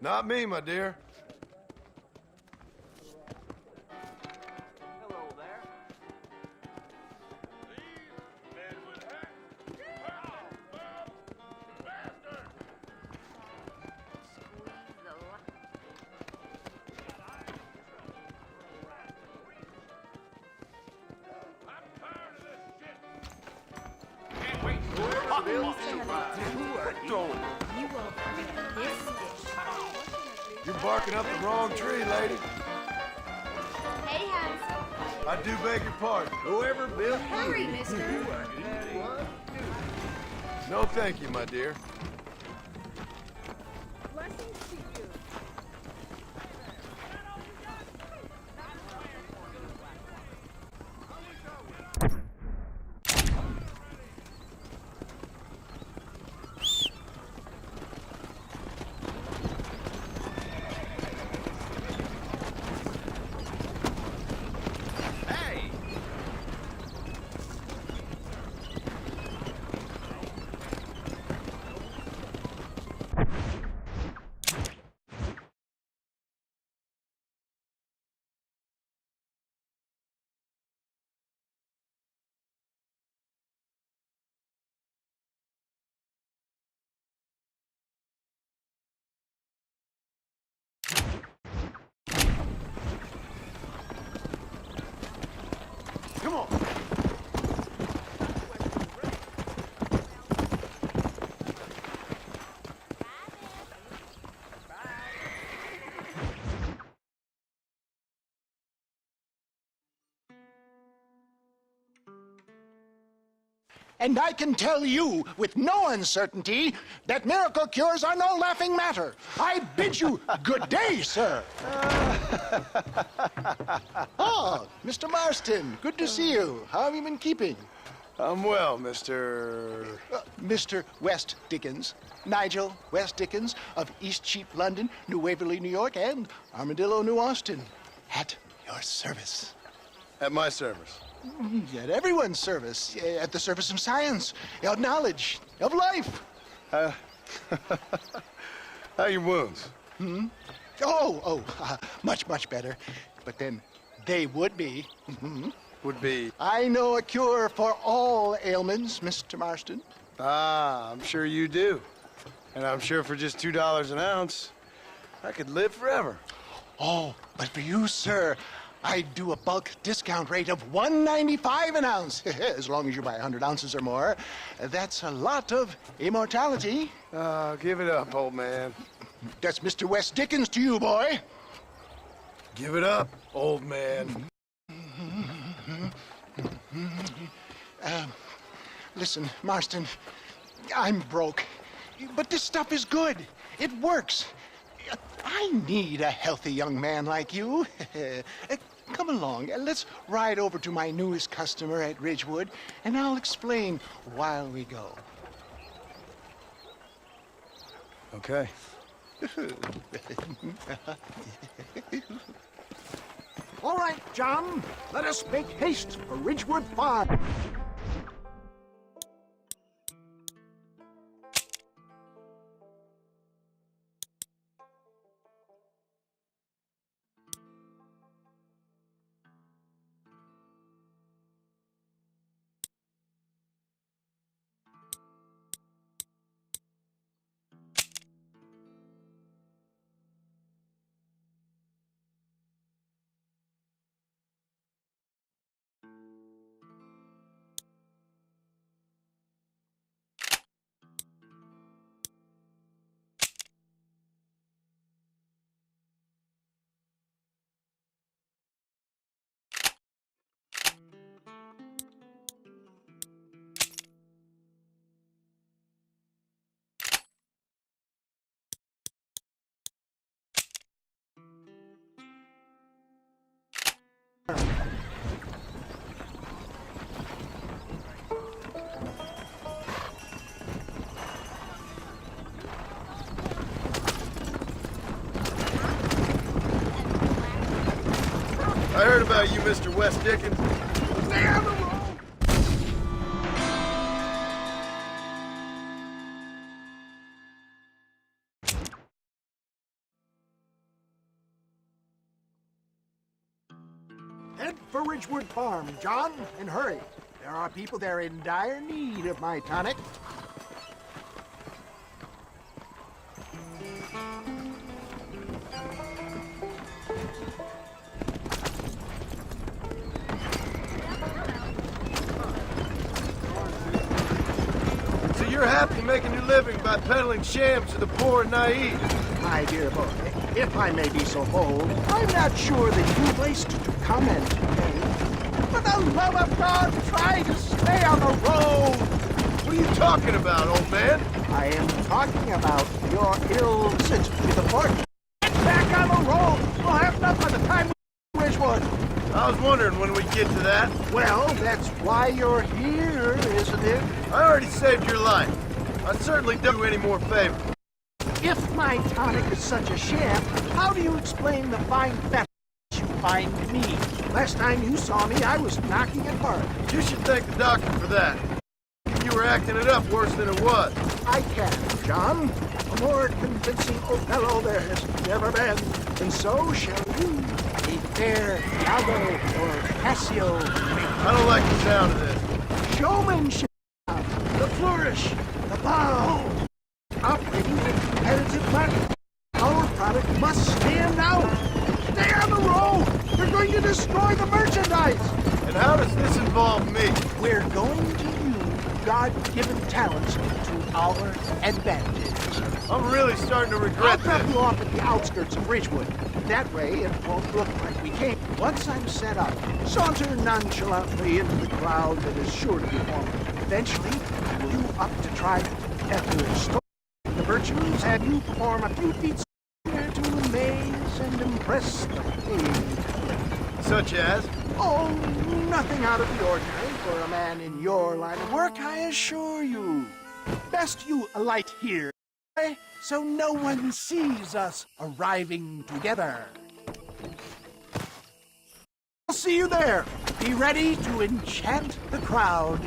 Not me, my dear. Hello there. You're barking up the wrong tree, lady. Hey, handsome. I do beg your pardon. Whoever built Hurry, mister. No, thank you, my dear. Blessings to you. Come on. And I can tell you with no uncertainty that miracle cures are no laughing matter. I bid you good day, sir. Oh, Mr. Marston, good to see you. How have you been keeping? I'm well, Mr. Mr. West Dickens, Nigel West Dickens of Eastcheap, London, New Waverly, New York, and Armadillo, New Austin. At your service. At my service. At everyone's service. At the service of science, of knowledge, of life. How are your wounds? Much, much better. But then they would be. Would be. I know a cure for all ailments, Mr. Marston. Ah, I'm sure you do. And I'm sure for just $2 an ounce, I could live forever. Oh, but for you, sir, I do a bulk discount rate of $1.95 an ounce, as long as you buy 100 ounces or more. That's a lot of immortality. Give it up, old man. That's Mr. West Dickens to you, boy. Give it up, old man. Listen, Marston, I'm broke, but this stuff is good. It works. I need a healthy young man like you. Come along, let's ride over to my newest customer at Ridgewood, and I'll explain while we go. Okay. All right, John, let us make haste for Ridgewood Farm. I heard about you, Mr. West Dickens. Stay on the Head for Ridgewood Farm, John, and hurry. There are people there in dire need of my tonic. So you're happy making your living by peddling shams to the poor and naive? My dear boy, if I may be so bold, I'm not sure that you placed to comment today. For the love of God, try to stay on the road! What are you talking about, old man? I am talking about your ill sit to the port. Get back on the road! We'll have enough by the time we reach Ridgewood. I was wondering when we'd get to that. Well, that's why you're here, isn't it? I already saved your life. I certainly don't do any more favors. If my tonic is such a sham, how do you explain the fine fat you find me? Last time you saw me, I was knocking it hard. You should thank the doctor for that. You were acting it up worse than it was. I can, John. A more convincing Othello there has never been. And so shall you. A fair Iago or Cassio. I don't like the sound of this. Showmanship. The flourish. The bow. Operating in a competitive market. Our product must stand out. Stay on the road. We're going to destroy the merchandise. And how does this involve me? We're going to use God-given talents to our advantage. I'm really starting to I'll regret drop this. you off at the outskirts of Ridgewood. That way, it won't look like we came. Once I'm set up, saunter nonchalantly into the crowd that is sure to be formed. Eventually, I will you up to try after extort the virtues, have you perform a few feats here to amaze and impress the page. Such as? Oh, nothing out of the ordinary for a man in your line of work, I assure you. Best you alight here, so no one sees us arriving together. I'll see you there. Be ready to enchant the crowd.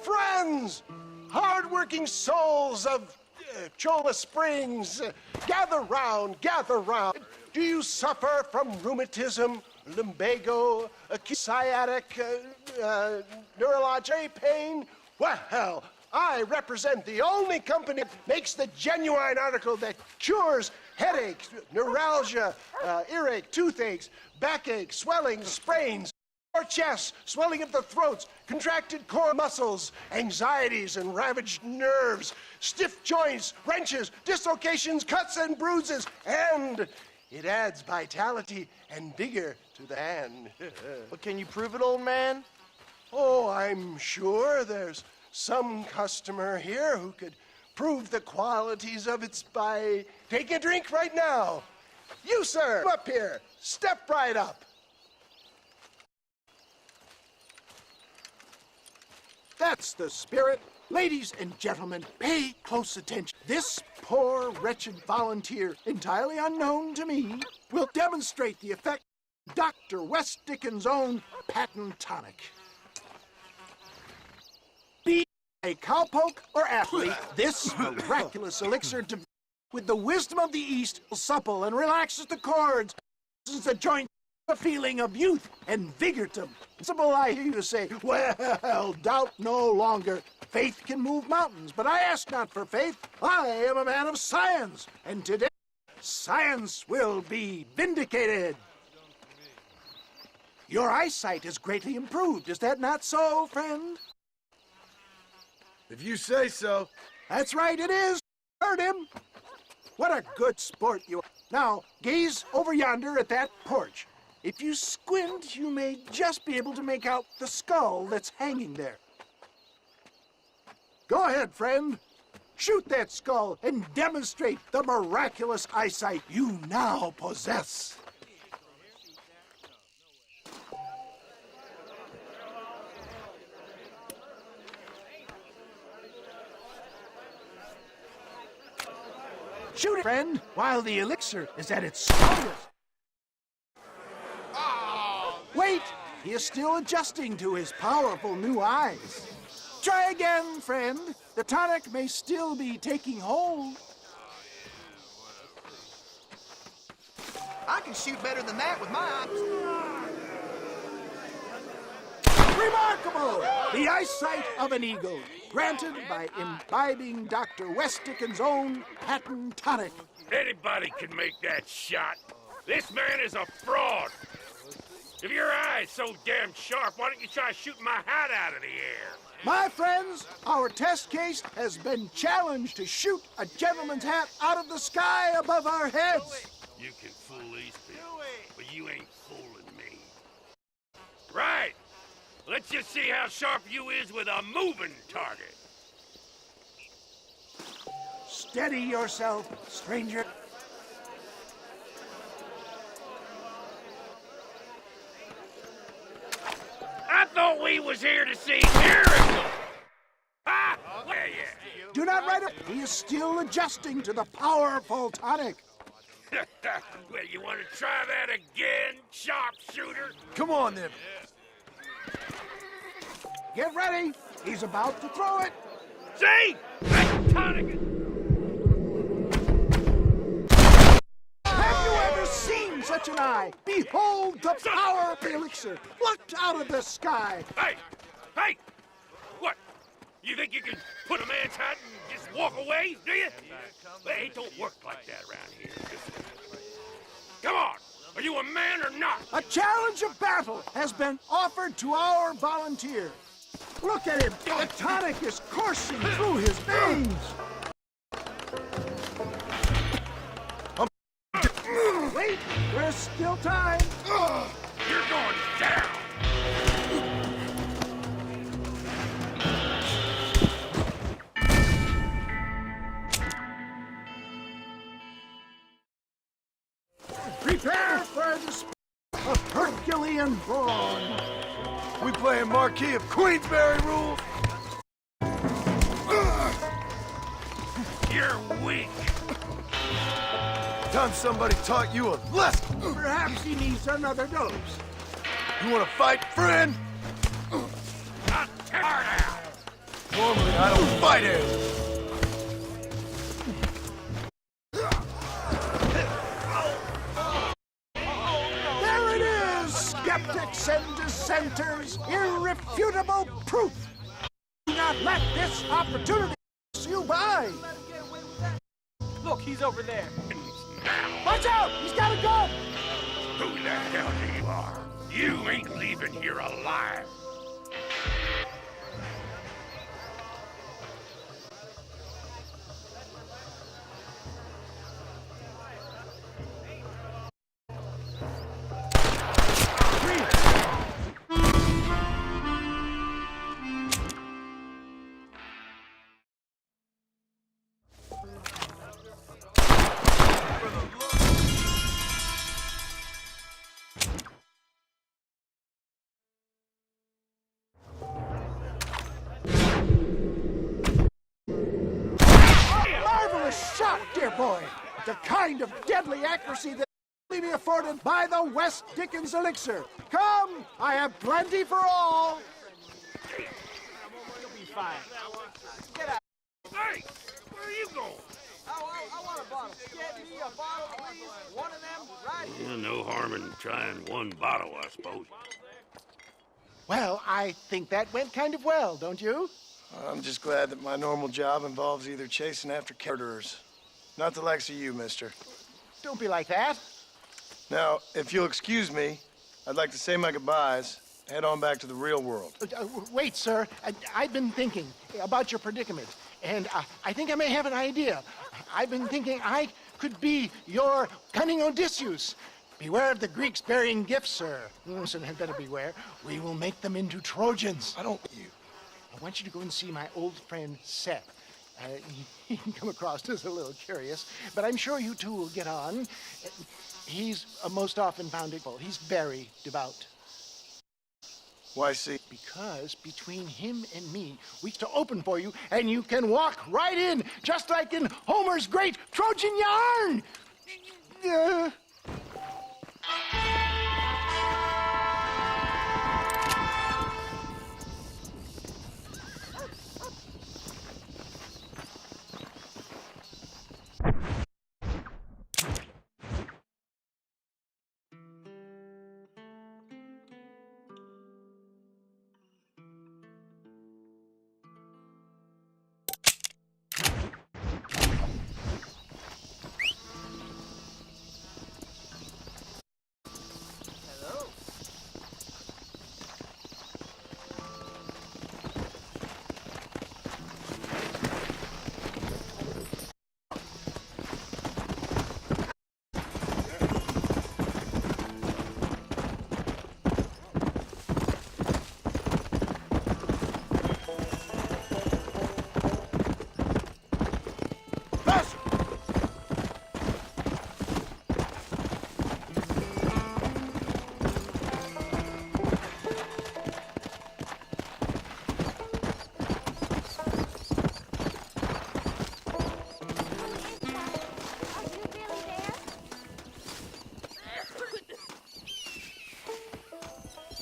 Friends, hard-working souls of Cholla Springs, gather round, gather round. Do you suffer from rheumatism, lumbago, acute sciatic, neurologic pain? Well, I represent the only company that makes the genuine article that cures headaches, neuralgia, earache, toothaches, backache, swelling, sprains, sore chests, swelling of the throats, contracted core muscles, anxieties and ravaged nerves, stiff joints, wrenches, dislocations, cuts and bruises, and it adds vitality and vigor to the hand. But can you prove it, old man? Oh, I'm sure there's some customer here who could prove the qualities of it by taking a drink right now. You, sir, come up here. Step right up. That's the spirit. Ladies and gentlemen, pay close attention. This poor, wretched volunteer, entirely unknown to me, will demonstrate the effect of Dr. West Dickens' own patent tonic. Be a cowpoke or athlete, this miraculous elixir with the wisdom of the East will supple and relaxes the cords, since the joint a feeling of youth and vigor to simple. I hear you say, well, doubt no longer. Faith can move mountains, but I ask not for faith. I am a man of science, and today science will be vindicated. Your eyesight is greatly improved. Is that not so, friend? If you say so. That's right, it is. Heard him. What a good sport you are. Now, gaze over yonder at that porch. If you squint, you may just be able to make out the skull that's hanging there. Go ahead, friend. Shoot that skull and demonstrate the miraculous eyesight you now possess. Shoot it, friend, while the elixir is at its strongest. Wait, he is still adjusting to his powerful new eyes. Try again, friend. The tonic may still be taking hold. I can shoot better than that with my eyes. Remarkable! The eyesight of an eagle, granted by imbibing Dr. Westickens' own patent tonic. Anybody can make that shot. This man is a fraud. If your eye's so damn sharp, why don't you try shooting my hat out of the air? My friends, our test case has been challenged to shoot a gentleman's hat out of the sky above our heads. You can fool these people, but you ain't fooling me. Right. Let's just see how sharp you is with a moving target. Steady yourself, stranger. I thought we was here to see miracles. Ah, yeah. Do not write it. He is still adjusting to the powerful tonic. Well, you want to try that again, sharpshooter? Come on, then. Get ready. He's about to throw it. See? That tonic is... Have you ever seen such an eye? Behold the power of the elixir plucked out of the sky. Hey! Hey! What? You think you can put a man's hat and just walk away, do you? Well, it don't work like that around here. Come on! Are you a man or not? A challenge of battle has been offered to our volunteer. Look at him. The tonic is coursing through his veins. Wait, there's still time. You're going down! Prepare for the sport of Herculean brawn. We playing Marquis of Queensberry rules? You're weak! Time somebody taught you a lesson. Perhaps he needs another dose. You want to fight, friend? Not hard out! Normally, I don't fight it. There it is, skeptics and dissenters, irrefutable proof. Do not let this opportunity pass you by. Look, he's over there. Watch out, he's got a gun. Who the hell do you are? You ain't leaving here alive. Marvelous shot, dear boy. The kind of deadly accuracy that can only be afforded by the West Dickens elixir. Come, I have plenty for all. You'll be fine. Get out. Hey! Where are you going? I want a bottle. Get me a bottle, please. One of them right here. Well, no harm in trying one bottle, I suppose. Well, I think that went kind of well, don't you? I'm just glad that my normal job involves either chasing after murderers. Not the likes of you, mister. Don't be like that. Now, if you'll excuse me, I'd like to say my goodbyes, head on back to the real world. Wait, sir. I've been thinking about your predicament, and I think I may have an idea. I've been thinking I could be your cunning Odysseus. Beware of the Greeks bearing gifts, sir. Listen, had better beware. We will make them into Trojans. I don't... You. I want you to go and see my old friend Seth. He can come across as a little curious, but I'm sure you two will get on. He's a most often found equal. He's very devout. Why, see? Because between him and me, we to open for you, and you can walk right in, just like in Homer's great Trojan yarn.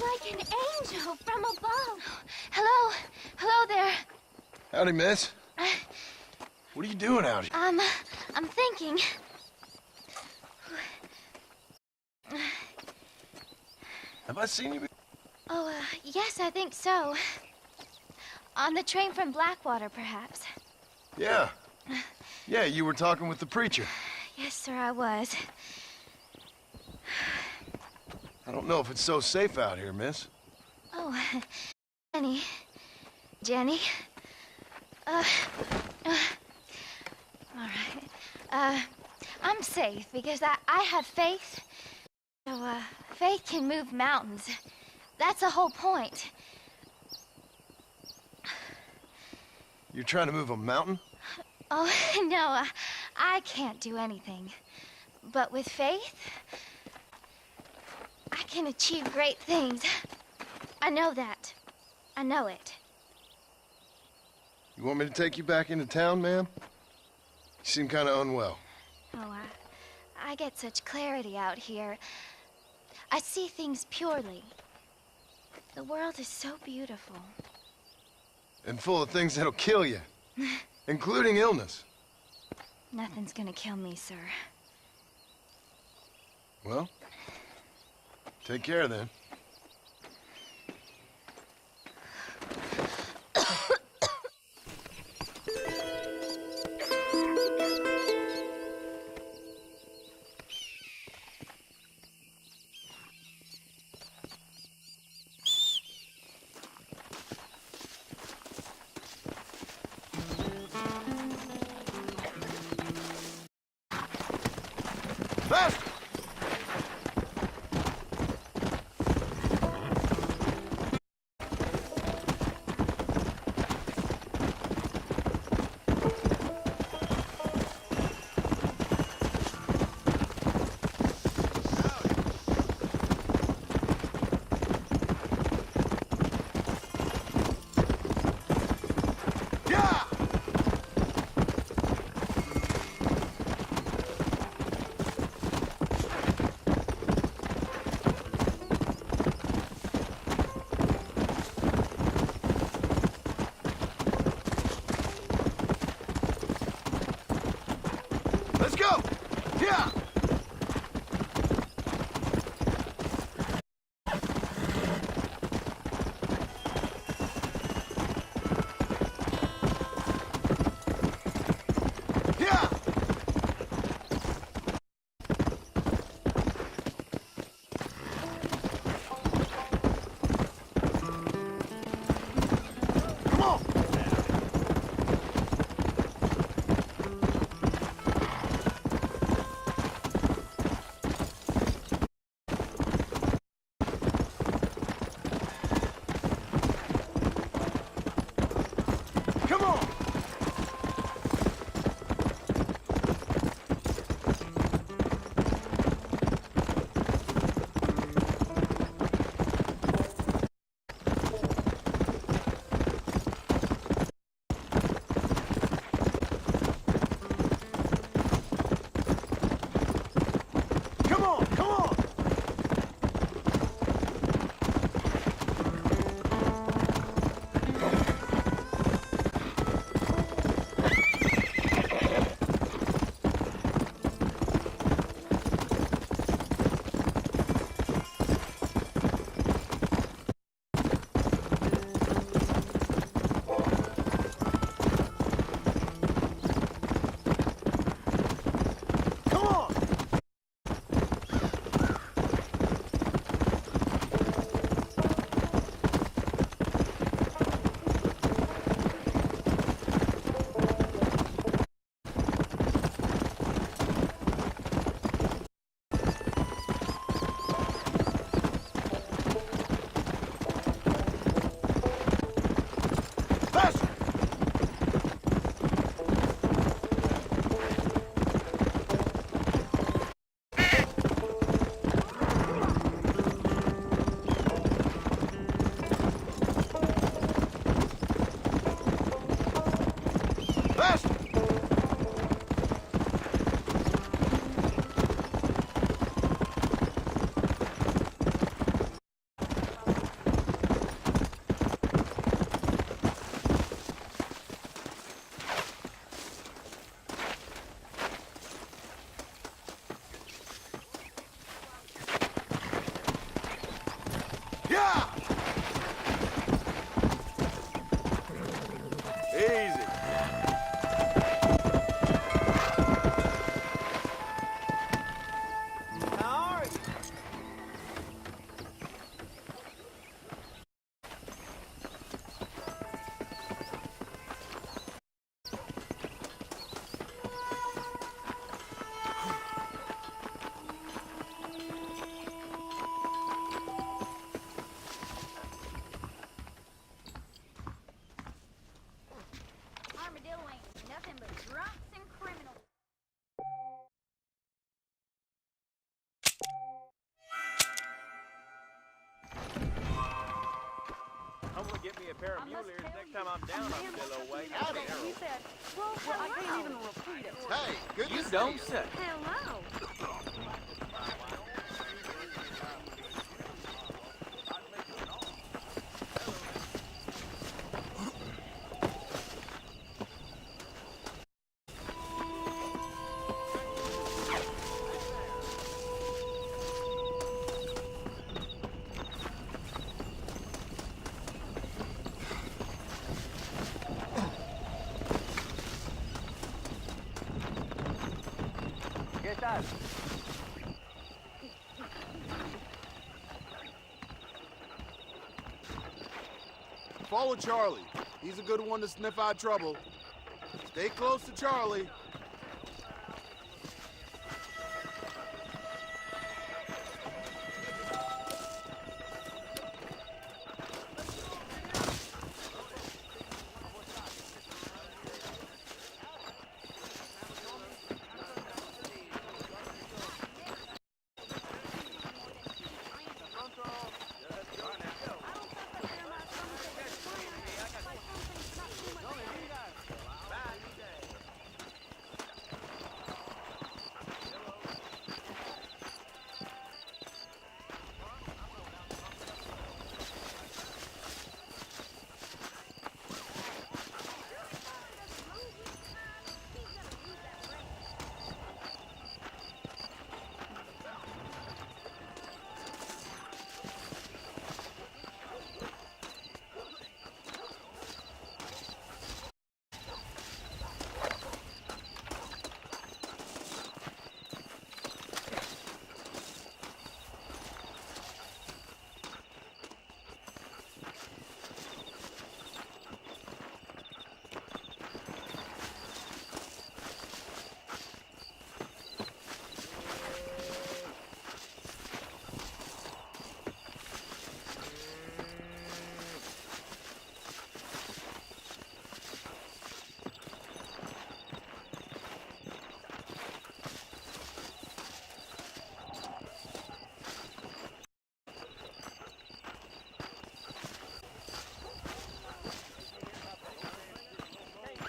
Like an angel from above. Hello? Hello there. Howdy, miss. What are you doing out here? I'm thinking. Have I seen you before? Oh, yes, I think so. On the train from Blackwater, perhaps. Yeah. Yeah, you were talking with the preacher. Yes, sir, I was. I don't know if it's so safe out here, miss. Oh, Jenny. All right. I'm safe because I have faith. So, faith can move mountains. That's the whole point. You're trying to move a mountain? Oh, no, I can't do anything. But with faith, I can achieve great things. I know that. I know it. You want me to take you back into town, ma'am? You seem kind of unwell. Oh, I get such clarity out here. I see things purely. The world is so beautiful. And full of things that'll kill you. Including illness. Nothing's gonna kill me, sir. Well, take care then. Faster! pair of mule ears. Next time I'm down, I'm still awake. He said, well, I can't even repeat it. Hey, good to You see don't you. say. Hello. ¿Qué tal? Follow Charlie. He's a good one to sniff out trouble. Stay close to Charlie.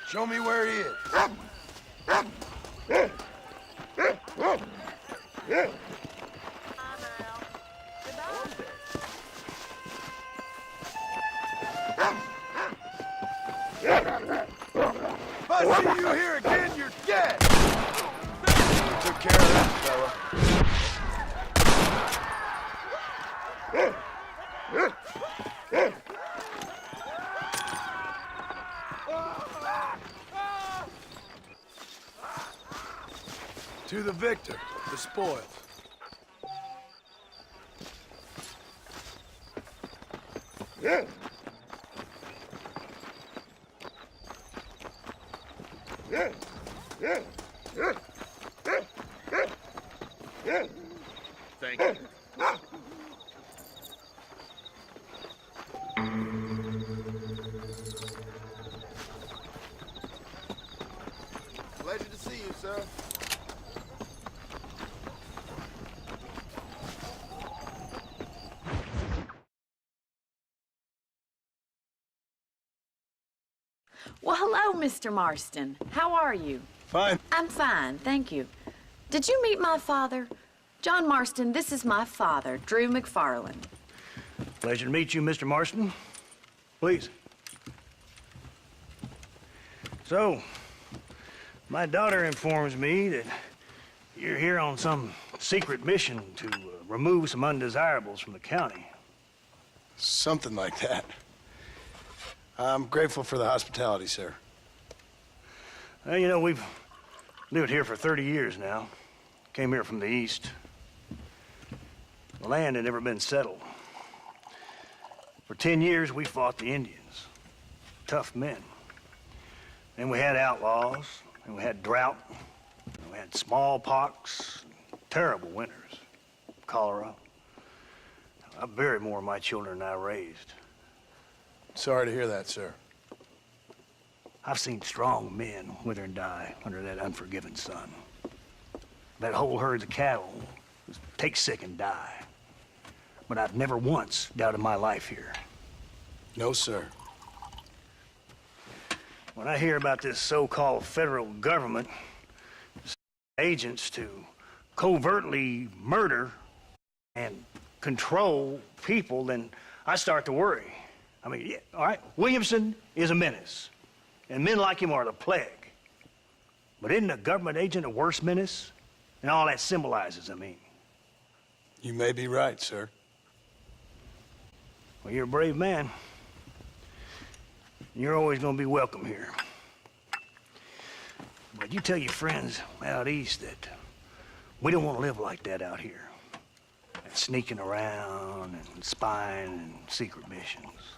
Show me where he is. If I see you here again, you're dead. You took care of that, fella. To the victor, the spoils. Thank you. Pleasure to see you, sir. Well, hello, Mr. Marston. How are you? Fine. I'm fine, thank you. Did you meet my father? John Marston, this is my father, Drew McFarland. Pleasure to meet you, Mr. Marston. Please. So, my daughter informs me that you're here on some secret mission to remove some undesirables from the county. Something like that. I'm grateful for the hospitality, sir. Well, you know, we've lived here for 30 years now. Came here from the east. The land had never been settled. For 10 years, we fought the Indians. Tough men. Then we had outlaws, and we had drought, and we had smallpox, terrible winters, cholera. I buried more of my children than I raised. Sorry to hear that, sir. I've seen strong men wither and die under that unforgiving sun. That whole herds of cattle take sick and die. But I've never once doubted my life here. No, sir. When I hear about this so-called federal government, agents to covertly murder and control people, then I start to worry. I mean, yeah, all right, Williamson is a menace, and men like him are the plague. But isn't a government agent a worse menace? And all that symbolizes, I mean. You may be right, sir. Well, you're a brave man. You're always gonna be welcome here. But you tell your friends out east that we don't want to live like that out here. And sneaking around and spying and secret missions.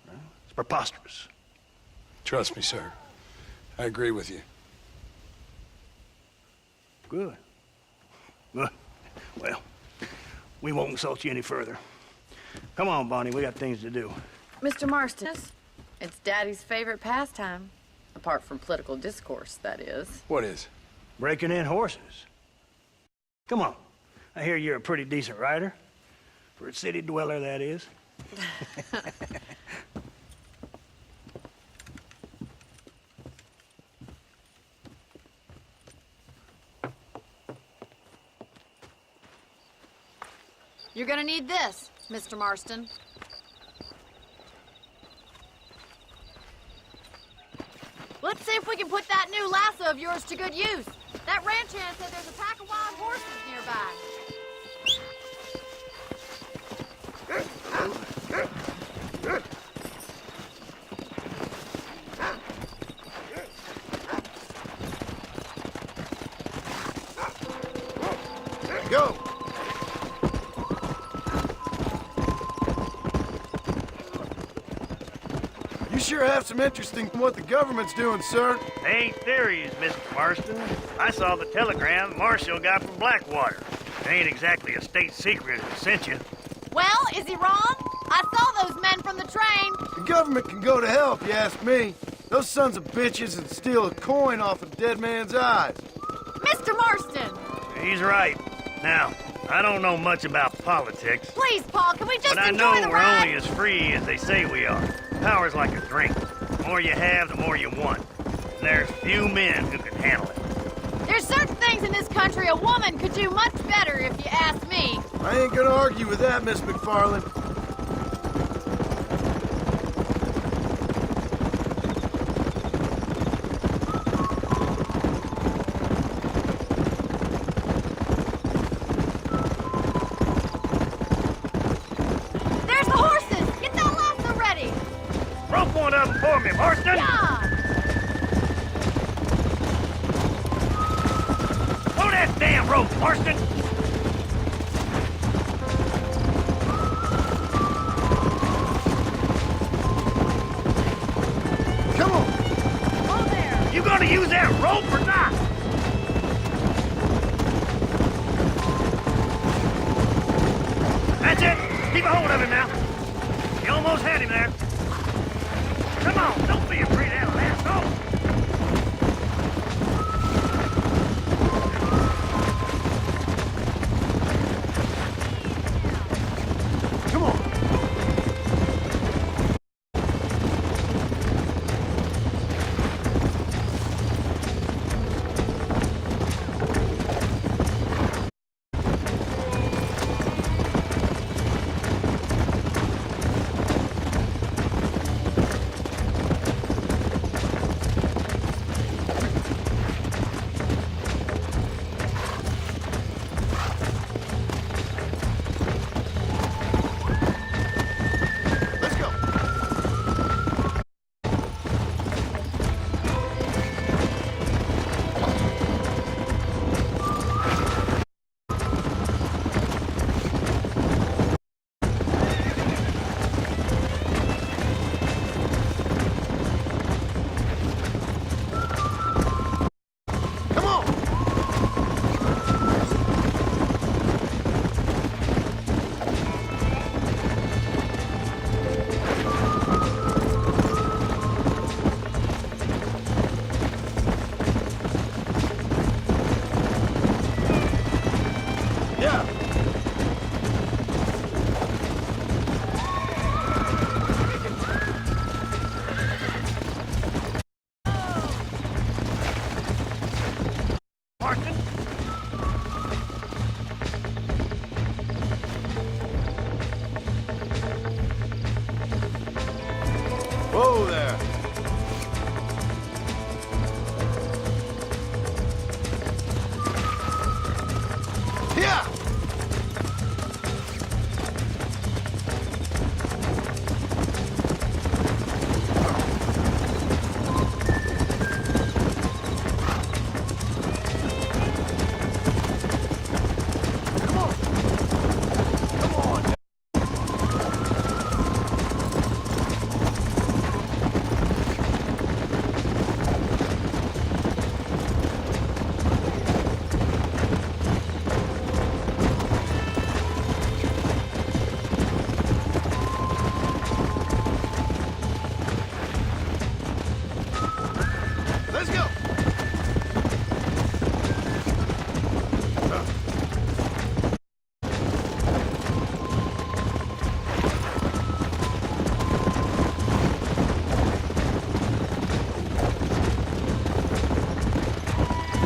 Huh? It's preposterous. Trust me, sir. I agree with you. Good. Good. Well, we won't insult you any further. Come on, Bonnie, we got things to do. Mr. Marston, it's Daddy's favorite pastime. Apart from political discourse, that is. What is? Breaking in horses. Come on. I hear you're a pretty decent rider. For a city dweller, that is. You're gonna need this, Mr. Marston. Let's see if we can put that new lasso of yours to good use. That ranch hand said there's a pack of wild horses nearby. Go! You sure have some interest in what the government's doing, sir. Hey, there he is, Mr. Marston. I saw the telegram Marshall got from Blackwater. It ain't exactly a state secret that sent you. Well, is he wrong? I saw those men from the train. The government can go to hell if you ask me. Those sons of bitches would steal a coin off a dead man's eyes. Mr. Marston! He's right. Now, I don't know much about politics. Please, Paul, can we just But I enjoy know the we're ride? only as free as they say we are. Power's like a drink. The more you have, the more you want. And there's few men who can handle it. There's certain things in this country a woman could do much better, if you ask me. I ain't gonna argue with that, Miss McFarland. There's the horses! Get that lasso ready! Rope one of them for me, Marston! Yeah! Throw that damn rope, Marston! Come on! Oh, there! You gonna use that rope or not? That's it! Keep a hold of him now. You almost had him there. Come on, don't be afraid of that lasso. Come on! Whoa there. Yeah! Let's go!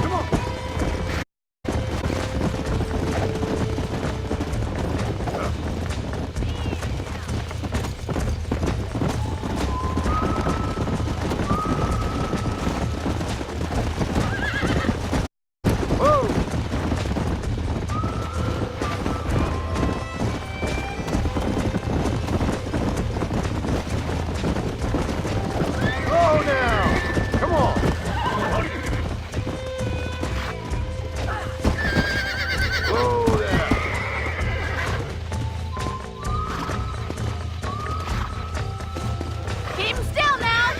Come on! Whoa! Oh, now! Come on! Whoa there! Keep him still now!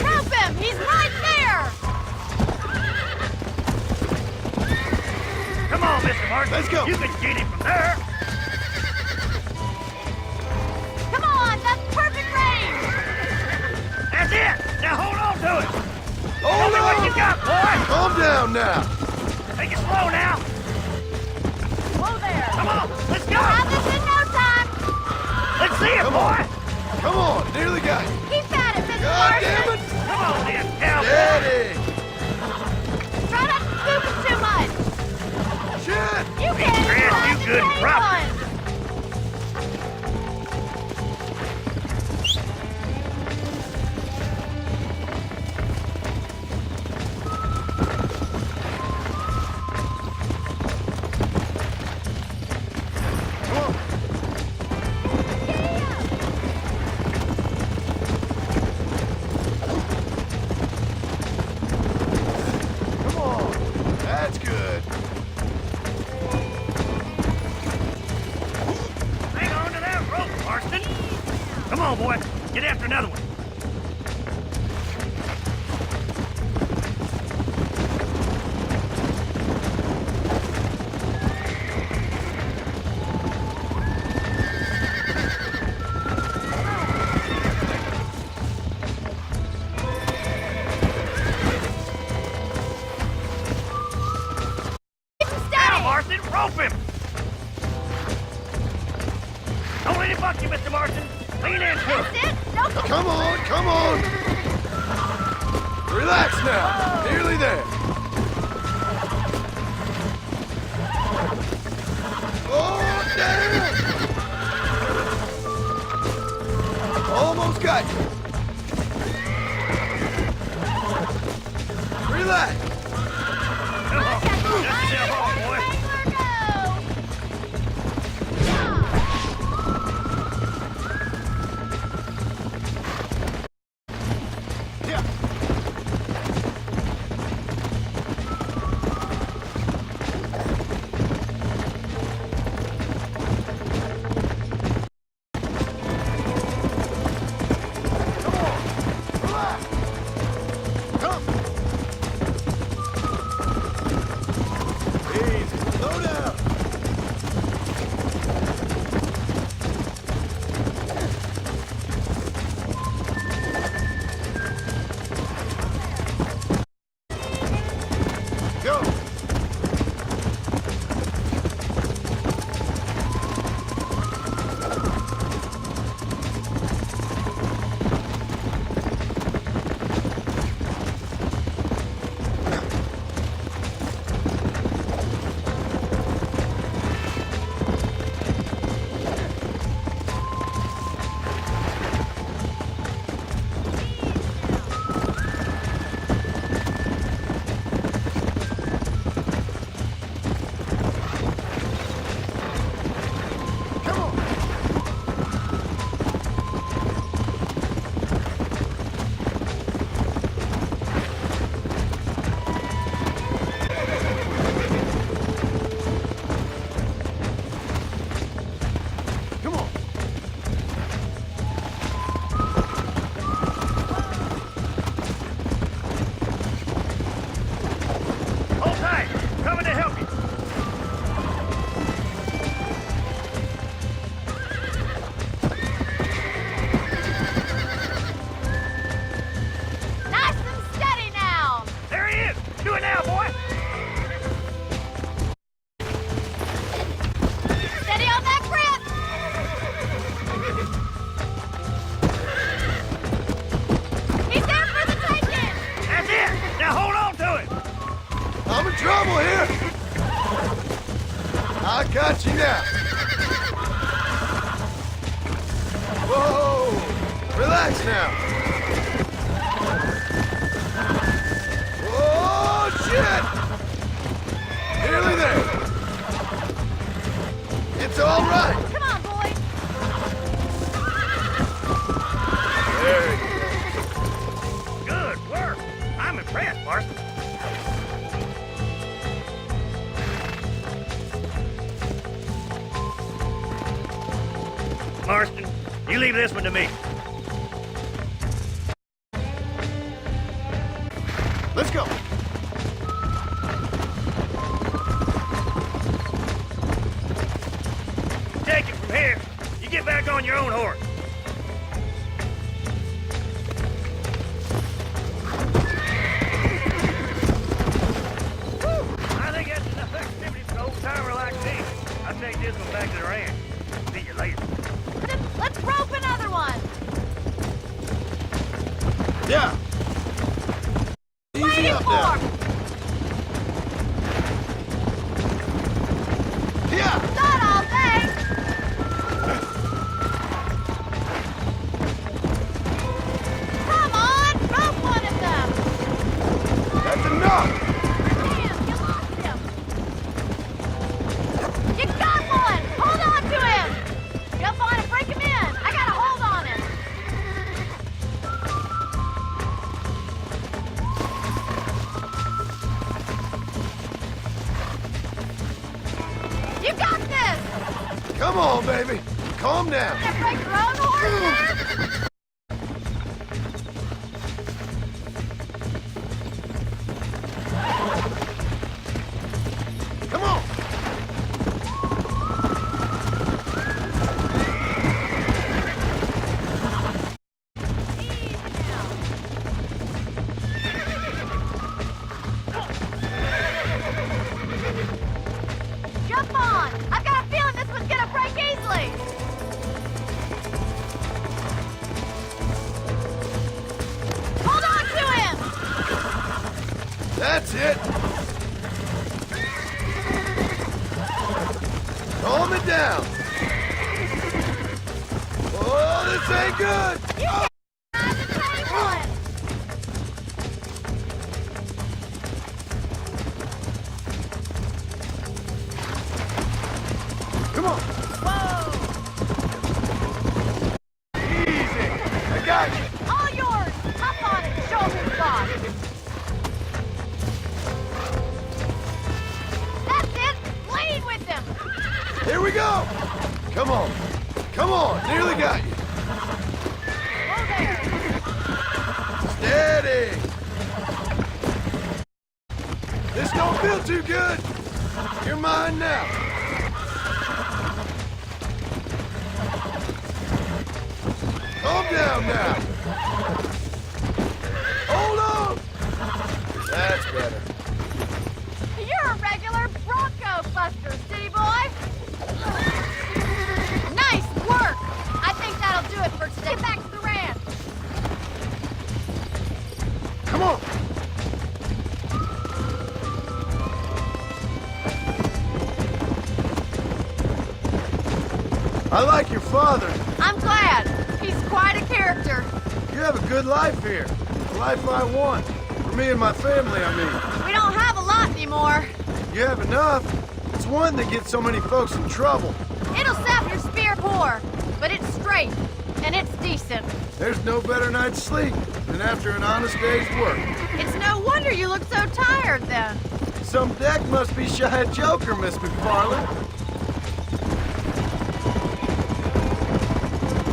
Rope him! He's right there! Come on, Mr. Martin. Let's go. You can get him from there. Come on! That's perfect range! That's it. Now hold on to it. Tell Hold me what on! you got, boy. Calm down now! Take it slow now. Whoa there! Come on. Let's go. Have this in no time! Let's see it, Come boy. on. Come on, nearly got it! Keep at it, Mr. God Martin! damn it! Come on, then, cowboy. Steady! Try not to scoop it too much! Shit! You can't Grant, drive you the good same prop. one! Come on! Come on! That's good! Hang on to that rope, Marston. Come on, boy. Get after another one. Keep him Now, steady! Marston, rope him. Don't let him buck you, Mr. Marston. Lean into it. That's it! Don't get Come on, come on! Relax now! Nearly there! Oh, damn! Almost got you! Relax! Come on. Dust yourself off, boy. Yeah. Got you now. Whoa! Relax now. Oh, shit! Nearly there. It's all right. Come on, boys. There you go. Good work. I'm impressed, Marston. Marston, you leave this one to me. Let's go. Take it from here. You get back on your own horse. I think that's enough activity for an old-timer like me. I'll take this one back to the ranch. See you later. Let's rope another one. Yeah. Easy Waiting up for now. him. Yeah. Not all day. Come on, rope one of them. That's enough. Damn, you lost him. You got one. Hold on to him. Jump on and break him in. I got a hold on him. You got this. Come on, baby. Calm down. You break your own horse there? Come on. Jump on! I've got a feeling this one's gonna break easily! Hold on to him! That's it. Calm it down. Oh, this ain't good. You can't ride the same one! Come on. Whoa! Easy. I got you. All yours! Hop on it! Show him who's boss! That's it! Lean with him! Here we go. Come on. Come on. Nearly got you. Whoa there! Steady. This don't feel too good. You're mine now. Calm down now. Hold on. That's better. You're a regular Bronco buster, city boy! Nice work! I think that'll do it for today. Get back to the ranch! Come on. I like your father. I'm glad. He's quite a character. You have a good life here. The life I want. For me and my family, I mean. We don't have a lot anymore. You have enough. It's one that gets so many folks in trouble. It'll sap your spear poor, but it's straight, and it's decent. There's no better night's sleep than after an honest day's work. It's no wonder you look so tired then. Some deck must be shy of Joker, Miss McFarland.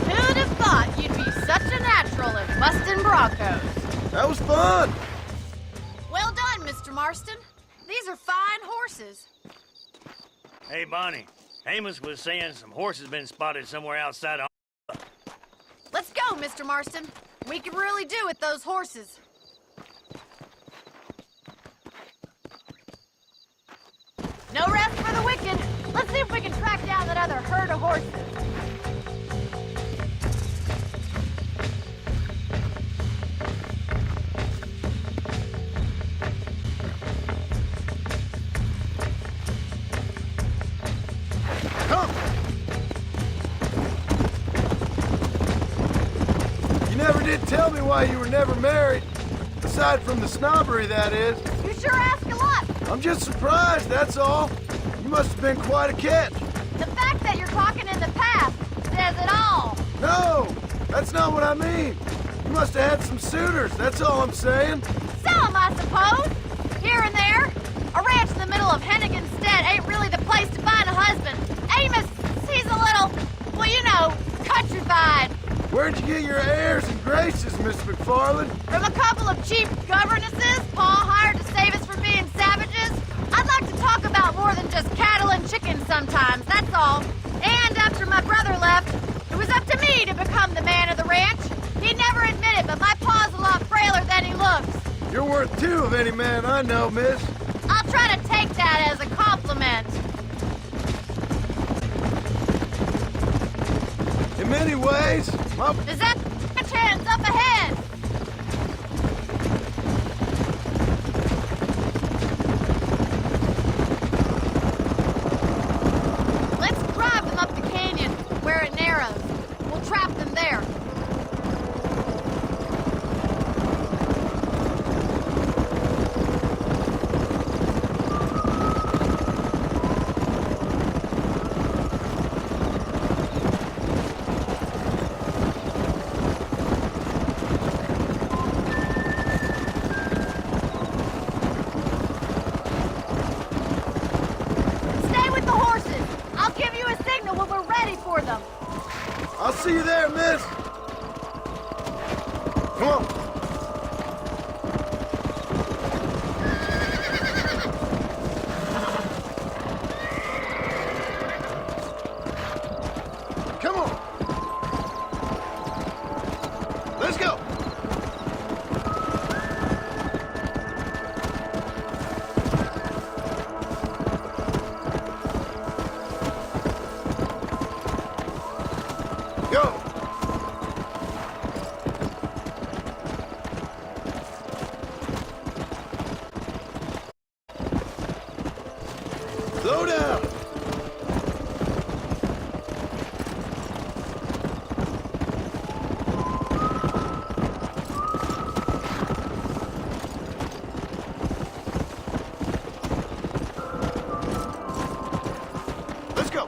Who'd have thought you'd be such a natural at busting Broncos? That was fun. Well done, Mr. Marston. These are fine horses. Hey, Bonnie. Amos was saying some horses been spotted somewhere outside of... Let's go, Mr. Marston. We can really do with those horses. No rest for the wicked. Let's see if we can track down that other herd of horses. never did tell me why you were never married. Aside from the snobbery, that is. You sure ask a lot. I'm just surprised, that's all. You must have been quite a catch. The fact that you're talking in the past says it all. No, that's not what I mean. You must have had some suitors, that's all I'm saying. Some, I suppose. Here and there. A ranch in the middle of Hennigan's Stead ain't really the place to find a husband. Amos, he's a little, well, you know, countrified. Where'd you get your airs and graces, Miss McFarland? From a couple of cheap governesses Paul hired to save us from being savages. I'd like to talk about more than just cattle and chickens sometimes, that's all. And after my brother left, it was up to me to become the man of the ranch. He'd never admit it, but my pa's a lot frailer than he looks. You're worth two of any man I know, miss. I'll try to take that as a compliment. In many ways, Is that chance up ahead? Let's drive them up the canyon, where it narrows. We'll trap them there. Stay with the horses. I'll give you a signal when we're ready for them. I'll see you there, miss. Come on. Come on. Let's go. Go. Slow down. Let's go.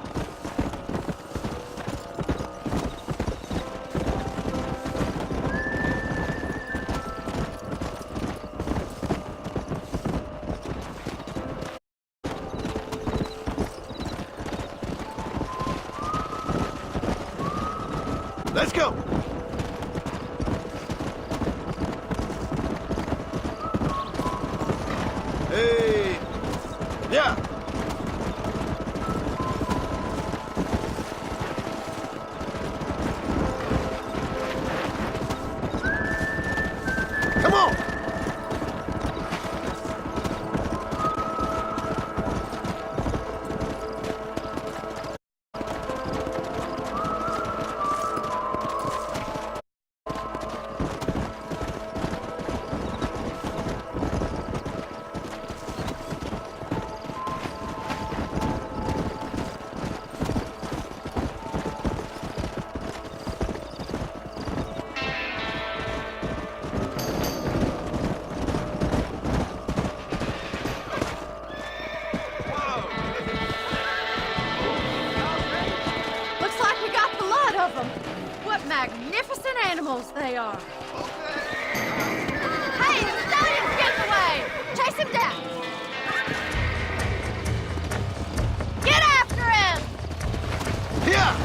Let's go. Hey. Yeah. Come on. Looks like we got the lot of them. What magnificent animals they are. Hey, the stallion's getting away. Chase him down. Get after him. Yeah.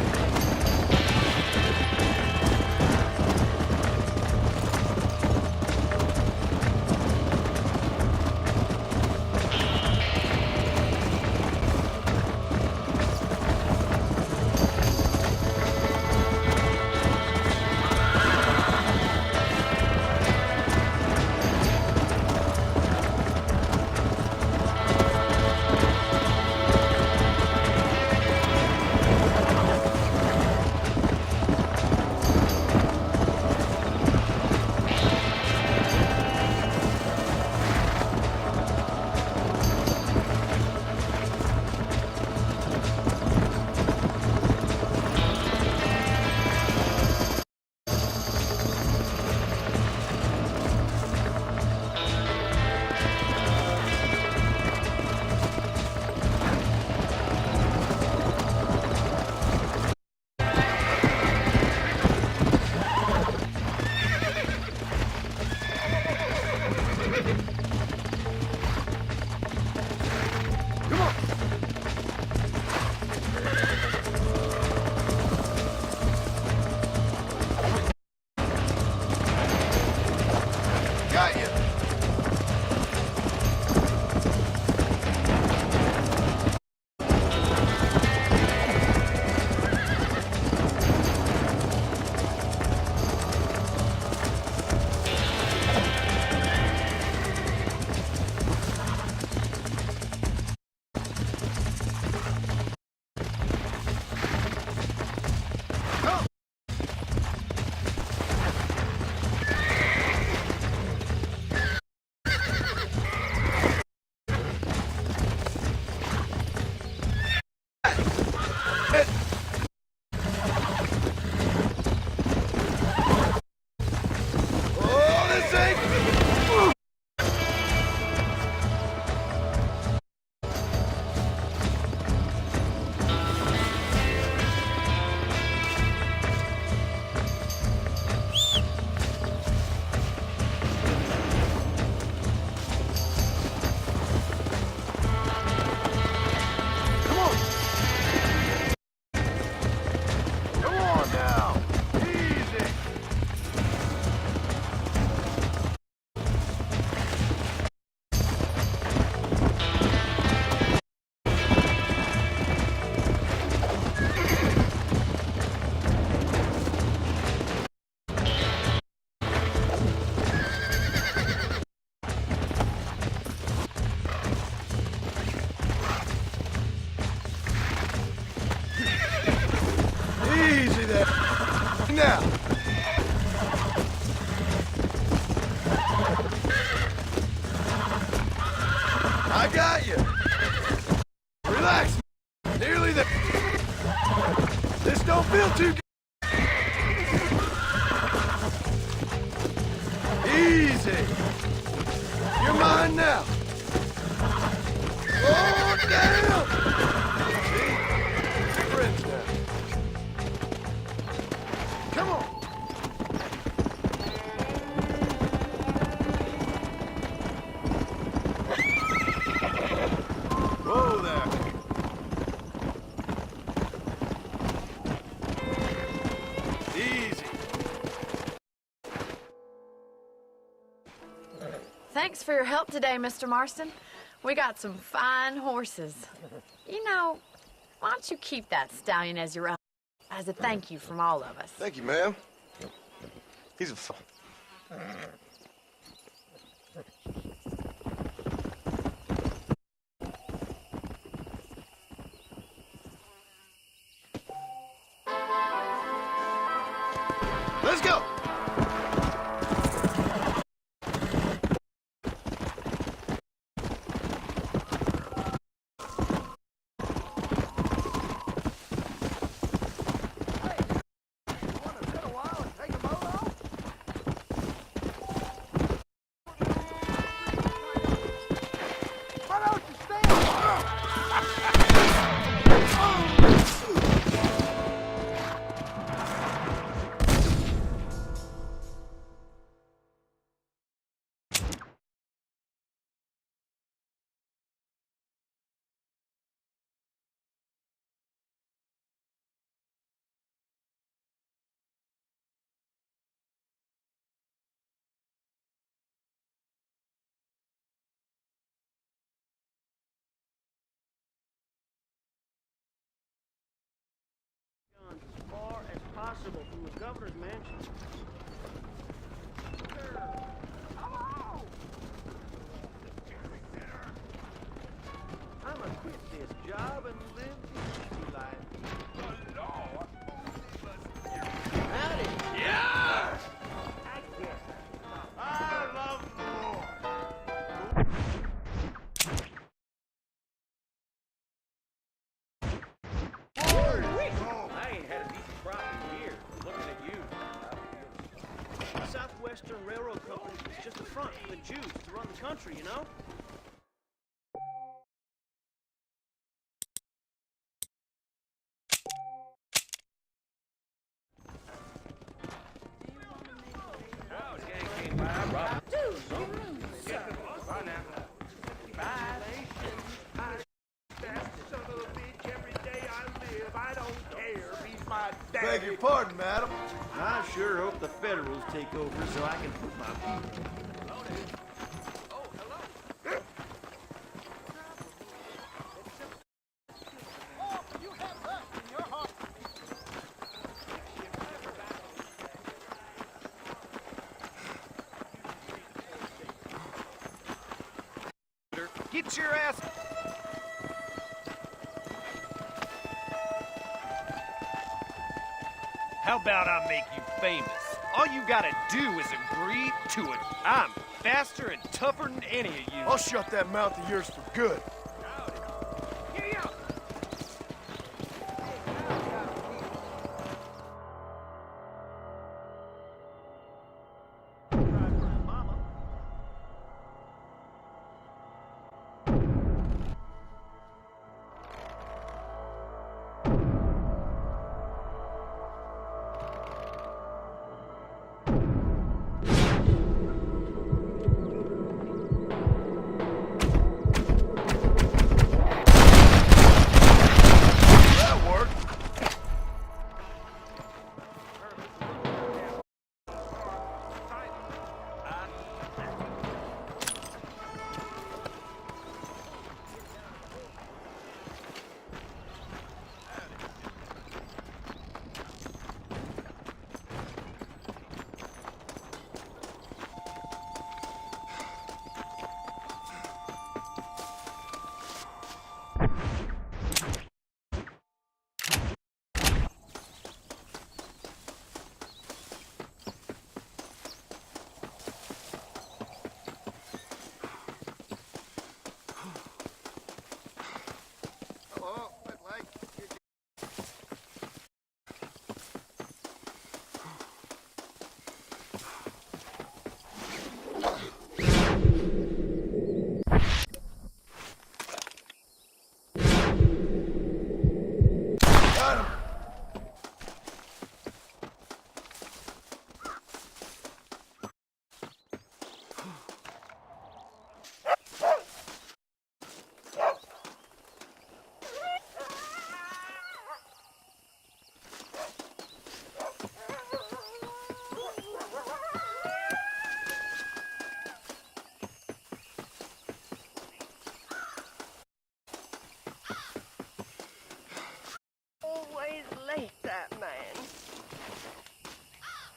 out. I got you. Relax. Nearly there. This don't feel too good. Easy. You're mine now. Oh, down. See? We're friends now. Come on. Whoa there. Easy. Thanks for your help today, Mr. Marston. We got some fine horses. You know, why don't you keep that stallion as your own, as a thank you from all of us? Thank you, ma'am. He's a fun. Let's go. As far as possible from the governor's mansion. I'm gonna quit this job and live the city life. Howdy. Yeah! I love the Lord. I ain't had a decent crop in years. Looking at you. The Southwestern Railroad Company is just a front for the Jews to run the country, you know? Beg your pardon, madam. I sure hope the Federals take over so I can put my feet. Get your ass... How about I make you famous? All you gotta do is agree to it. I'm faster and tougher than any of you. I'll shut that mouth of yours for good.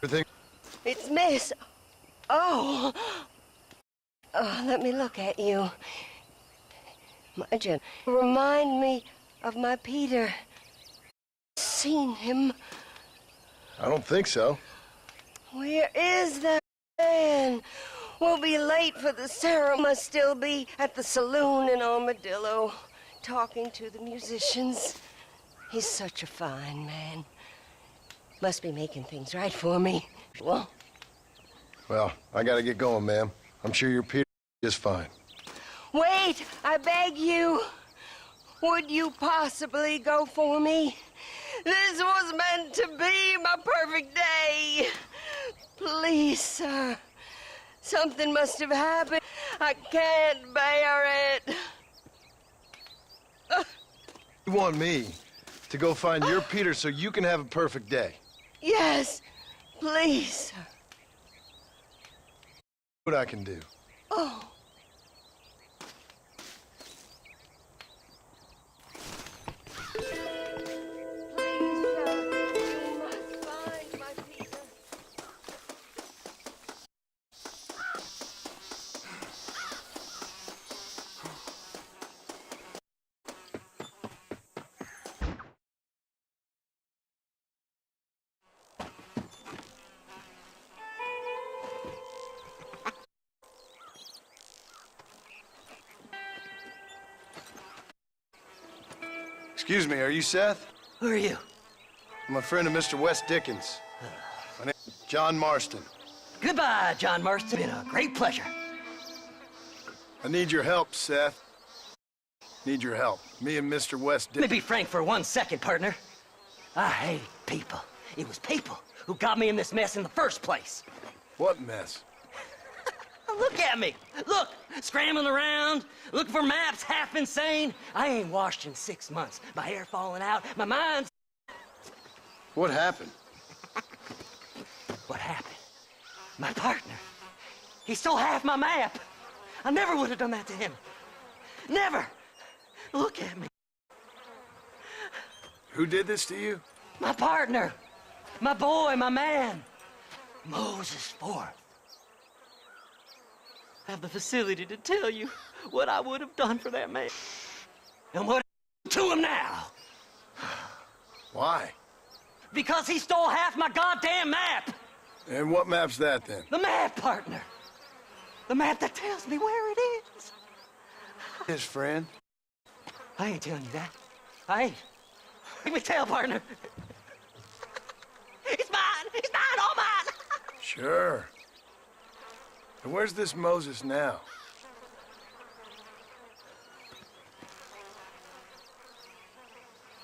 Everything? It's Miss. Oh. Oh, let me look at you. My Jen, remind me of my Peter. Seen him? I don't think so. Where is that man? We'll be late for the ceremony. Must still be at the saloon in Armadillo, talking to the musicians. He's such a fine man. Must be making things right for me. Well, I gotta get going, ma'am. I'm sure your Peter is fine. wait, I beg you. Would you possibly go for me? This was meant to be my perfect day. Please, sir. Something must have happened. I can't bear it. You want me to go find your Peter so you can have a perfect day? Yes, please, sir. What I can do. Oh. Please, sir, you must find my Peter. Excuse me, are you Seth? Who are you? I'm a friend of Mr. Wes Dickens. My name's John Marston. Goodbye, John Marston. It's been a great pleasure. I need your help, Seth. Need your help. Me and Mr. Wes Let me Dickens. be frank for 1 second, partner. I hate people. It was people who got me in this mess in the first place. What mess? Look at me. Look, scrambling around, looking for maps, half insane. I ain't washed in 6 months. My hair falling out, my mind's... What happened? What happened? My partner. He stole half my map. I never would have done that to him. Never. Look at me. Who did this to you? My partner. My boy, my man. Moses Forth. I have the facility to tell you what I would have done for that man. And what to him now. Why? Because he stole half my goddamn map. And what map's that, then? The map, partner. The map that tells me where it is. His friend? I ain't telling you that. I ain't. Let me tell, partner. It's mine. It's mine, all mine. Sure. And where's this Moses now?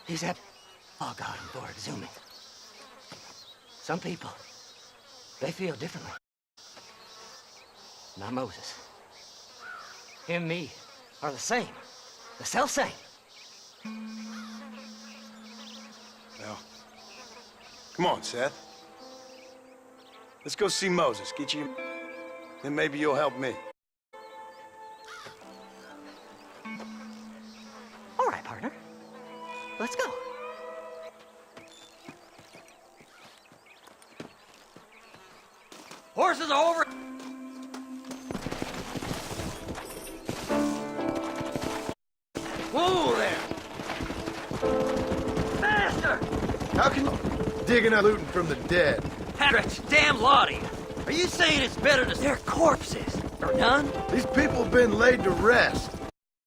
He's at... Oh, God, I'm bored zooming. Some people, they feel differently. Not Moses. Him and me are the same. The self-same. Well, come on, Seth. Let's go see Moses. Get you... Then maybe you'll help me. All right, partner. Let's go. Horses are over. Whoa there. Faster! How can you... Digging up looting from the dead? Patrick's damn lot of you. Are you saying it's better to... They're corpses. Or none? These people have been laid to rest.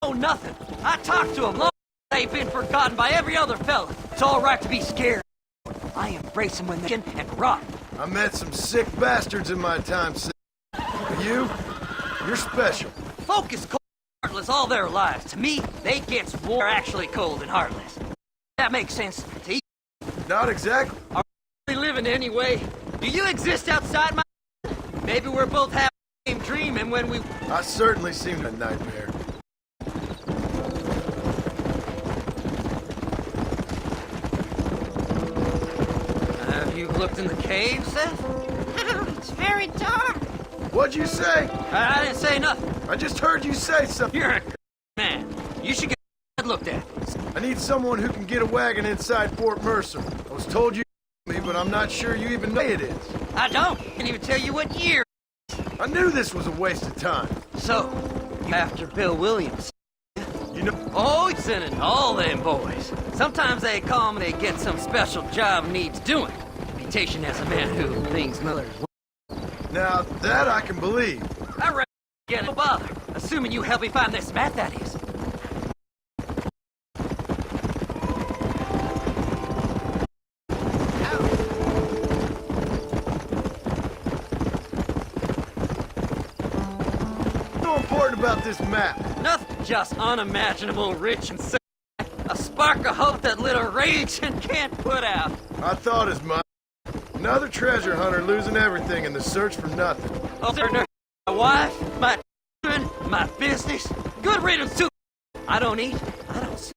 Oh, nothing. I talked to them long. They've been forgotten by every other fella. It's all right to be scared. I embrace them when they can and rot. I met some sick bastards in my time, Seth. But you're special. Folk is cold and heartless all their lives. To me, they gets war actually cold and heartless. That makes sense to you. Not exactly. Are we living anyway? Do you exist outside my... Maybe we're both having the same dream, and when we... I certainly seem a nightmare. Have you looked in the cave, Seth? It's very dark. What'd you say? I didn't say nothing. I just heard you say something. You're a man. You should get looked at. I need someone who can get a wagon inside Fort Mercer. I was told you me, but but I'm not sure you even know it is. I don't. Can't even tell you what year. I knew this was a waste of time. So, you after Bill Williams? You know... Oh, he's sending all them boys. Sometimes they come and they get some special job needs doing. Reputation as a man who thinks Miller's... Now, that I can believe. I reckon get no bother. Assuming you help me find this map, that is. What's so important about this map? Nothing, just unimaginable rich and sad. A spark of hope that little raging can't put out. I thought as much. Another treasure hunter losing everything in the search for nothing. Oh, my wife, my children, my business. Good riddance too. I don't eat, I don't sleep,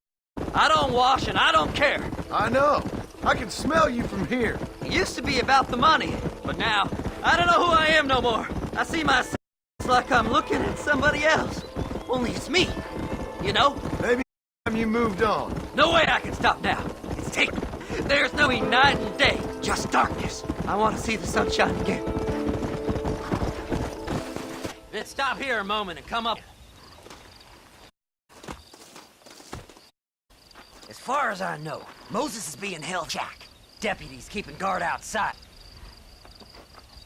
I don't wash, and I don't care. I know. I can smell you from here. It used to be about the money, but now, I don't know who I am no more. I see myself like I'm looking at somebody else. Only it's me, you know? Maybe you moved on. No way I can stop now. It's taken. There's no night and day, just darkness. I want to see the sunshine again. Let's stop here a moment and come up. As far as I know, Moses is being held jack. Deputies keeping guard outside.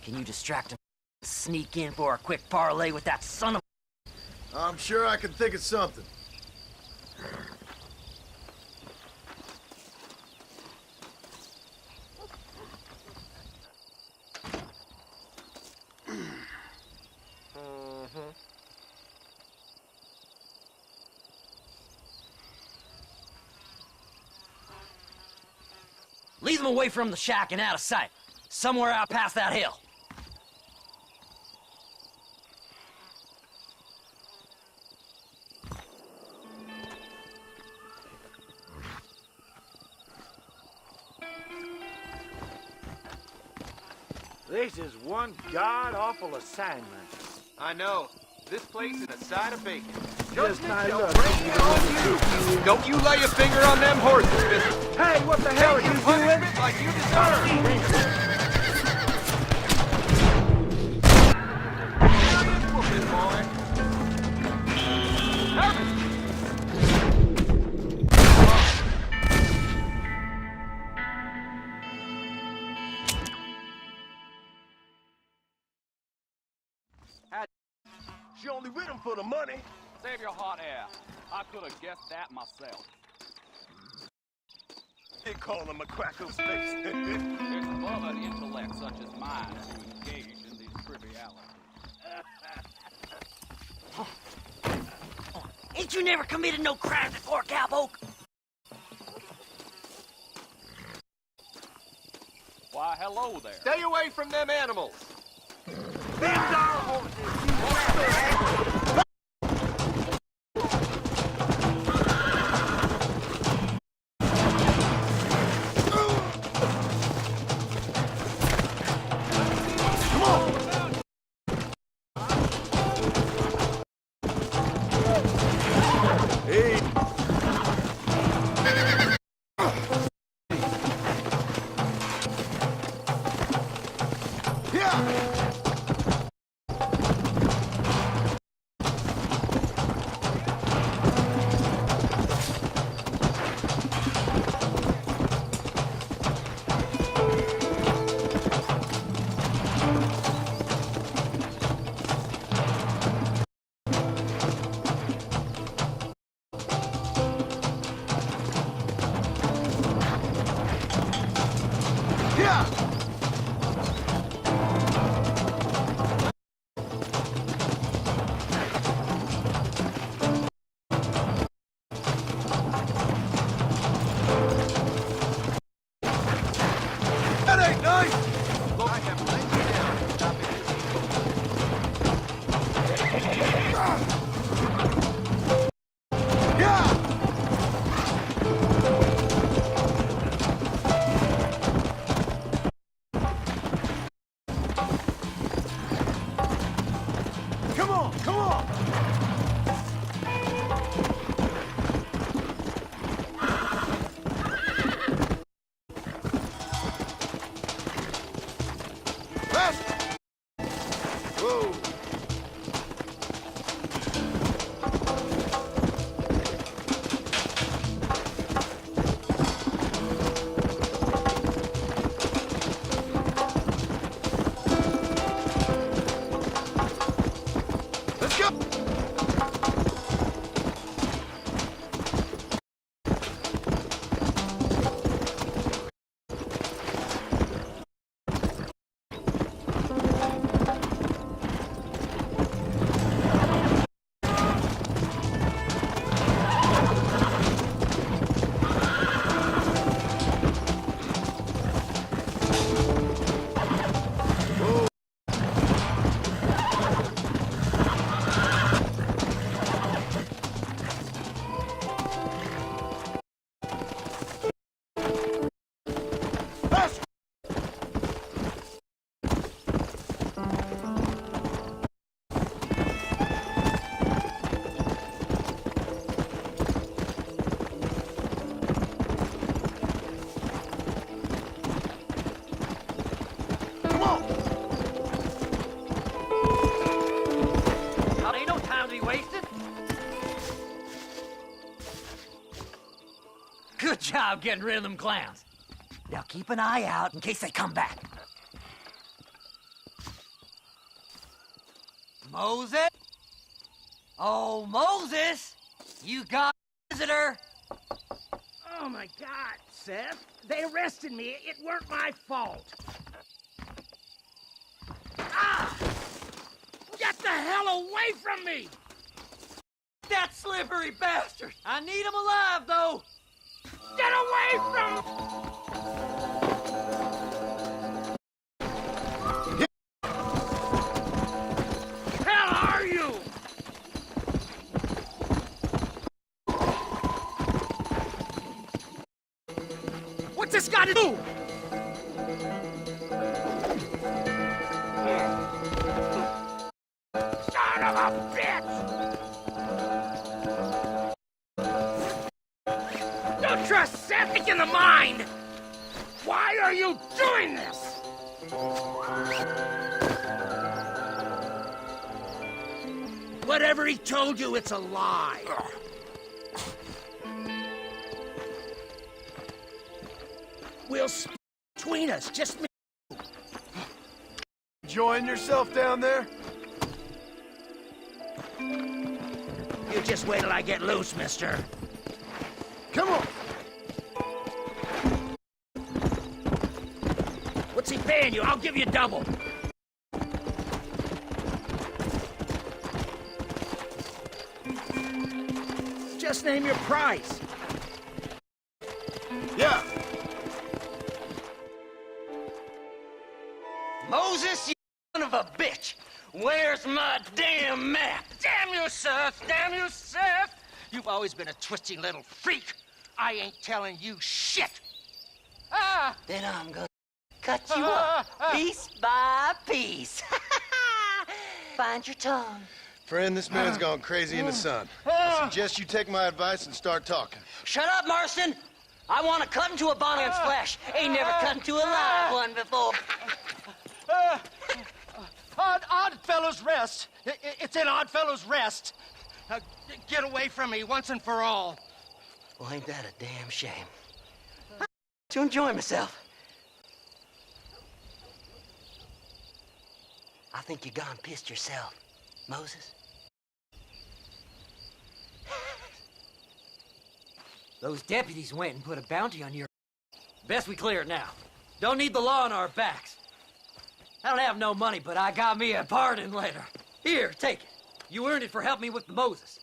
Can you distract him? Sneak in for a quick parlay with that son of... I'm sure I can think of something. Lead them away from the shack and out of sight. Somewhere out past that hill. This is one god-awful assignment. I know. This place is a side of bacon. Just my luck. Don't you lay a finger on them horses, mister. Hey, what the hell are you doing? Like you deserve. She only with him for the money. Save your hot air. I could have guessed that myself. They call him a crackle space. It's above an intellect such as mine to engage in these trivialities. Ain't you never committed no crime before, cowpoke? Why, hello there. Stay away from them animals. These are horses. Fast! Whoa! Let's go! Good job getting rid of them clowns. Now keep an eye out in case they come back. Moses? Oh, Moses! You got a visitor! Oh my God, Seth. They arrested me. It weren't my fault. Ah! Get the hell away from me! That slippery bastard! I need him alive, though! Get away from... Hell are you? What's this got to do? Son of a bitch! Don't trust Seth in the mind! Why are you doing this? Whatever he told you, it's a lie. We'll split between us, just me. Enjoying yourself down there? You just wait till I get loose, mister. Come on! What's he paying you? I'll give you double. Just name your price. Yeah. Moses, you son of a bitch! Where's my damn map? Damn you, Seth! Damn you, Seth! You've always been a twisty little freak. I ain't telling you shit. Then I'm gonna cut you up, piece by piece. Find your tongue. Friend, this man's gone crazy in the sun. I suggest you take my advice and start talking. Shut up, Marston! I want to cut into a bonnet flesh. Ain't never cut into a live one before. Oddfellows Rest. It's in Oddfellows Rest. Get away from me once and for all. Well, ain't that a damn shame? To enjoy myself. I think you gone pissed yourself, Moses. Those deputies went and put a bounty on your... Best we clear it now. Don't need the law on our backs. I don't have no money, but I got me a pardon letter. Here, take it. You earned it for helping me with the Moses.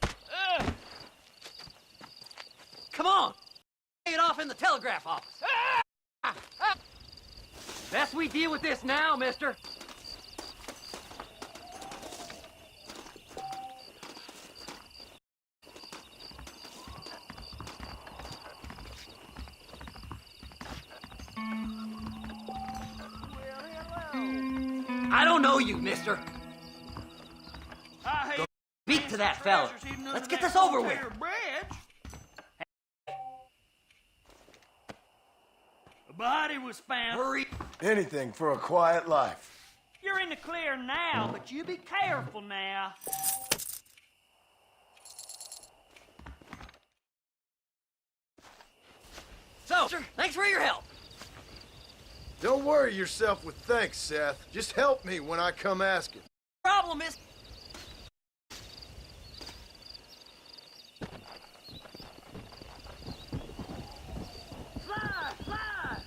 Come on. Pay it off in the telegraph office. Best we deal with this now, mister. I don't know you, mister. Go speak to that fella. Let's get this over with. A body was found. Hurry. Anything for a quiet life. You're in the clear now, but you be careful now. So, sir, thanks for your help. Don't worry yourself with thanks, Seth. Just help me when I come asking. Problem is... Fly, fly!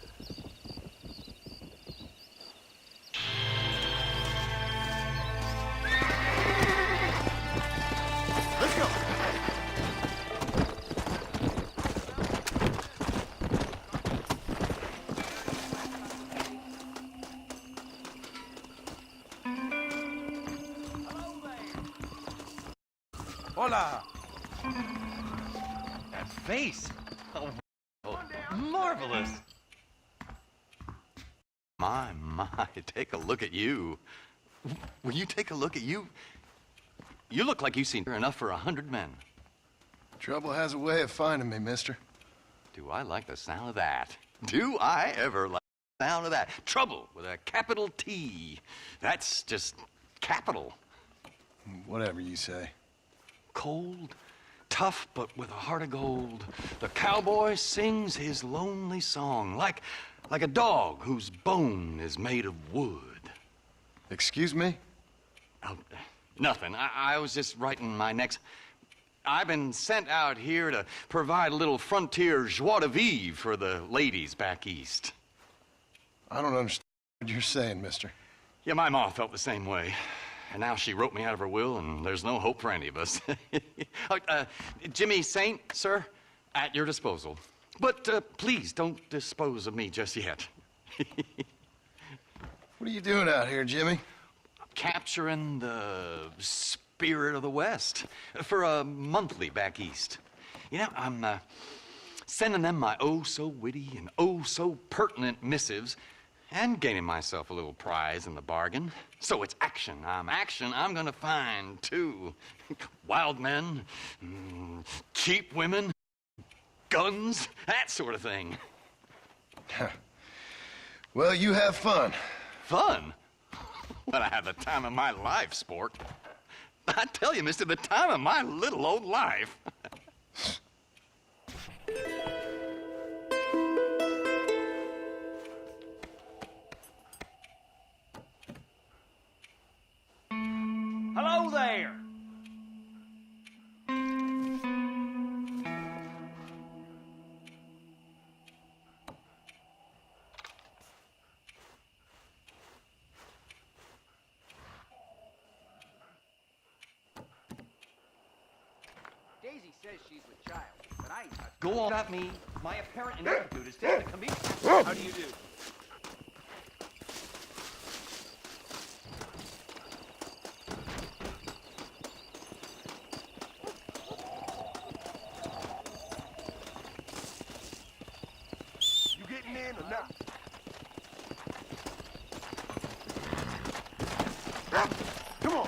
Let's go. Hola. That face. Oh, marvelous. My, take a look at you. Will you take a look at you? You look like you've seen enough for 100 men. Trouble has a way of finding me, mister. Do I like the sound of that? Do I ever like the sound of that? Trouble with a capital T. That's just capital. Whatever you say. Cold, tough, but with a heart of gold. The cowboy sings his lonely song like a dog whose bone is made of wood. Excuse me? Oh, nothing. I was just writing my next... I've been sent out here to provide a little frontier joie de vivre for the ladies back east. I don't understand what you're saying, mister. Yeah, my ma felt the same way. And now she wrote me out of her will, and there's no hope for any of us. Jimmy Saint, sir, at your disposal. But please don't dispose of me just yet. What are you doing out here, Jimmy? Capturing the spirit of the West for a monthly back east. You know, I'm sending them my oh-so-witty and oh-so-pertinent missives and gaining myself a little prize in the bargain. So it's action. I'm gonna find, too. Wild men, cheap women, guns, that sort of thing. Well, you have fun. Fun? Well, I have the time of my life, sport. I tell you, mister, the time of my little old life. Hello there! Daisy says she's with child, but I ain't touching her. Go on about me. My apparent ineptitude is taking a comedian. How do you do? You getting in or not? Come on.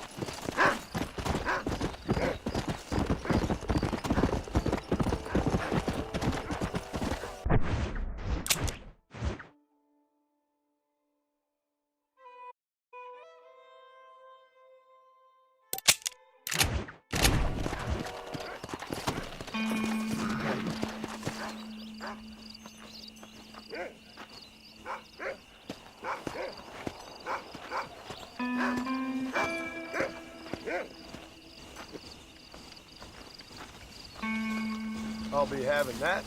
I'll be having that.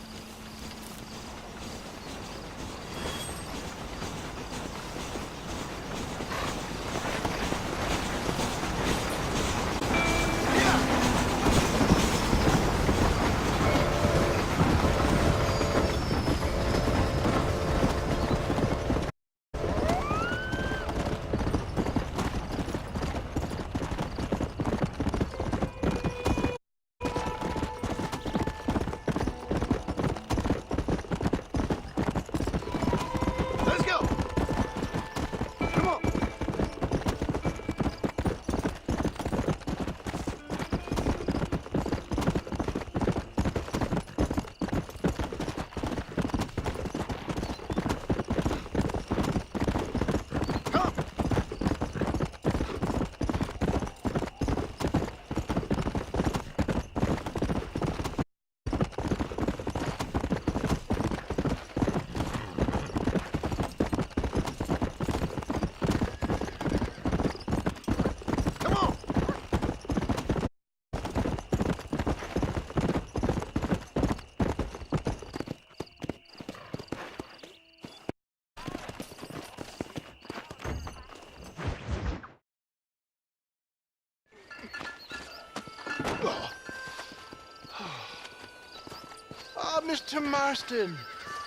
Mr. Marston.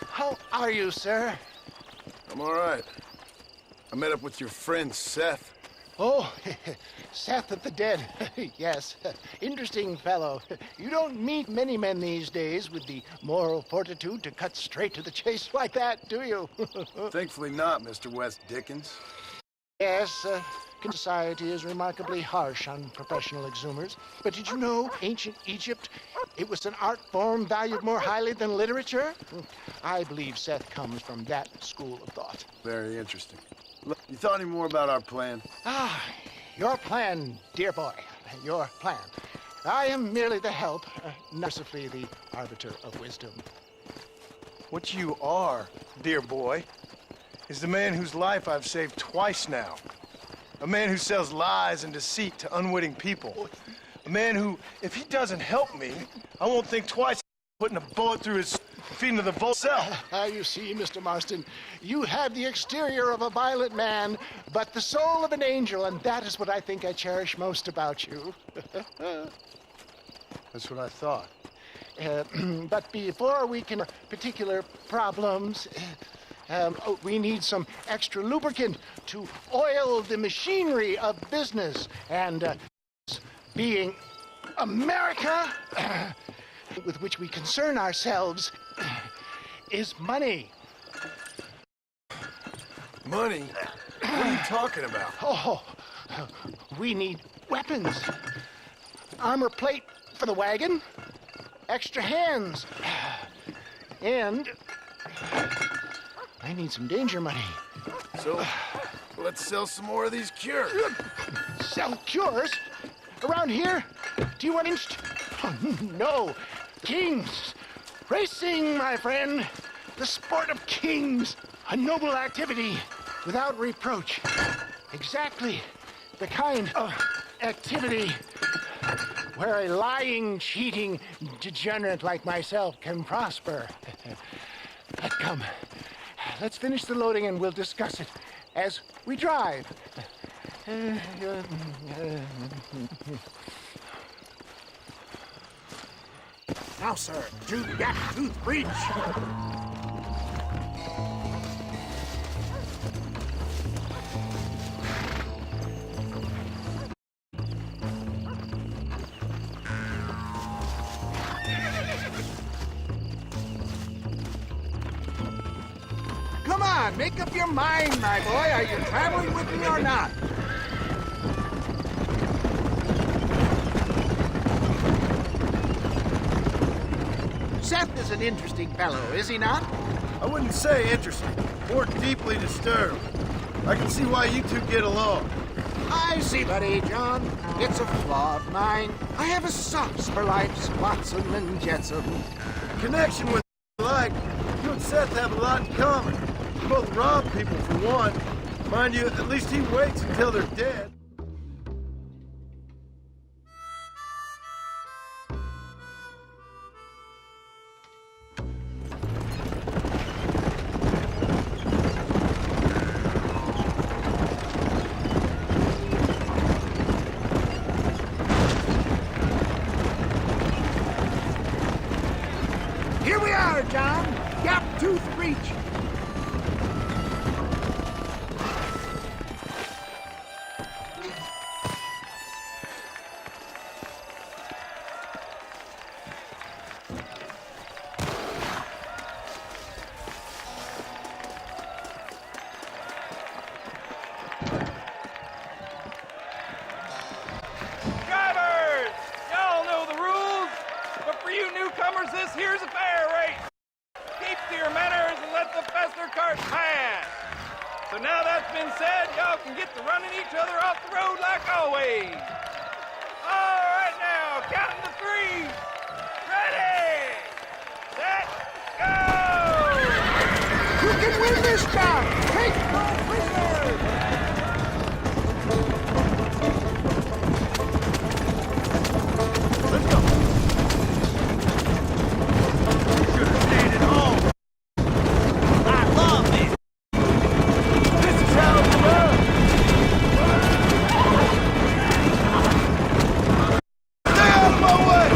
How are you, sir? I'm all right. I met up with your friend, Seth. Oh, Seth of the Dead. Yes, interesting fellow. You don't meet many men these days with the moral fortitude to cut straight to the chase like that, do you? Thankfully not, Mr. West Dickens. Yes, society is remarkably harsh on professional exhumers. But did you know, ancient Egypt, it was an art form valued more highly than literature? I believe Seth comes from that school of thought. Very interesting. Look, you thought any more about our plan? Ah, your plan, dear boy. Your plan. I am merely the help, mercifully the arbiter of wisdom. What you are, dear boy, is the man whose life I've saved twice now. A man who sells lies and deceit to unwitting people. A man who, if he doesn't help me, I won't think twice putting a bullet through his feet into the vault cell. You see, Mr. Marston, you have the exterior of a violent man, but the soul of an angel, and that is what I think I cherish most about you. That's what I thought. But before we can particular problems, we need some extra lubricant to oil the machinery of business. And being America, with which we concern ourselves, is money. Money? What are you talking about? Oh, we need weapons. Armor plate for the wagon, extra hands, and I need some danger money. So, let's sell some more of these cures. Sell cures? Around here? Do you want inched? Oh, no. Kings. Racing, my friend. The sport of kings. A noble activity without reproach. Exactly the kind of activity where a lying, cheating degenerate like myself can prosper. Come, let's finish the loading and we'll discuss it as we drive. Now, sir, to Gap-Tooth Breach. Come on, make up your mind, my boy. Are you traveling with me or not? Seth is an interesting fellow, is he not? I wouldn't say interesting, more deeply disturbed. I can see why you two get along. I see, buddy, John. It's a flaw of mine. I have a soft for life's Watson and Jetsam. Connection with like, you and Seth have a lot in common. You both rob people for one. Mind you, at least he waits until they're dead. Here we are, John. Gap-Tooth Breach. Drivers! Y'all know the rules, but for you newcomers, this here's a fair race. Keep to your manners and let the faster cart pass. So now that's been said, y'all can get to running each other off the road like always. All right now, counting to three. Ready, set, go! You can win this, John. Take no prisoners. Let's go. Should have stayed at home. I love this. This is how it's done. Stay out of my way.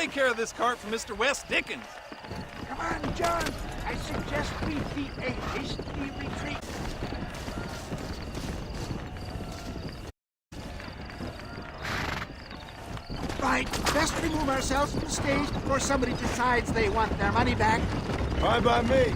take care of this cart for Mr. West Dickens. Come on, John. I suggest we beat a hasty retreat. Right, best remove ourselves from the stage before somebody decides they want their money back. Fine by me.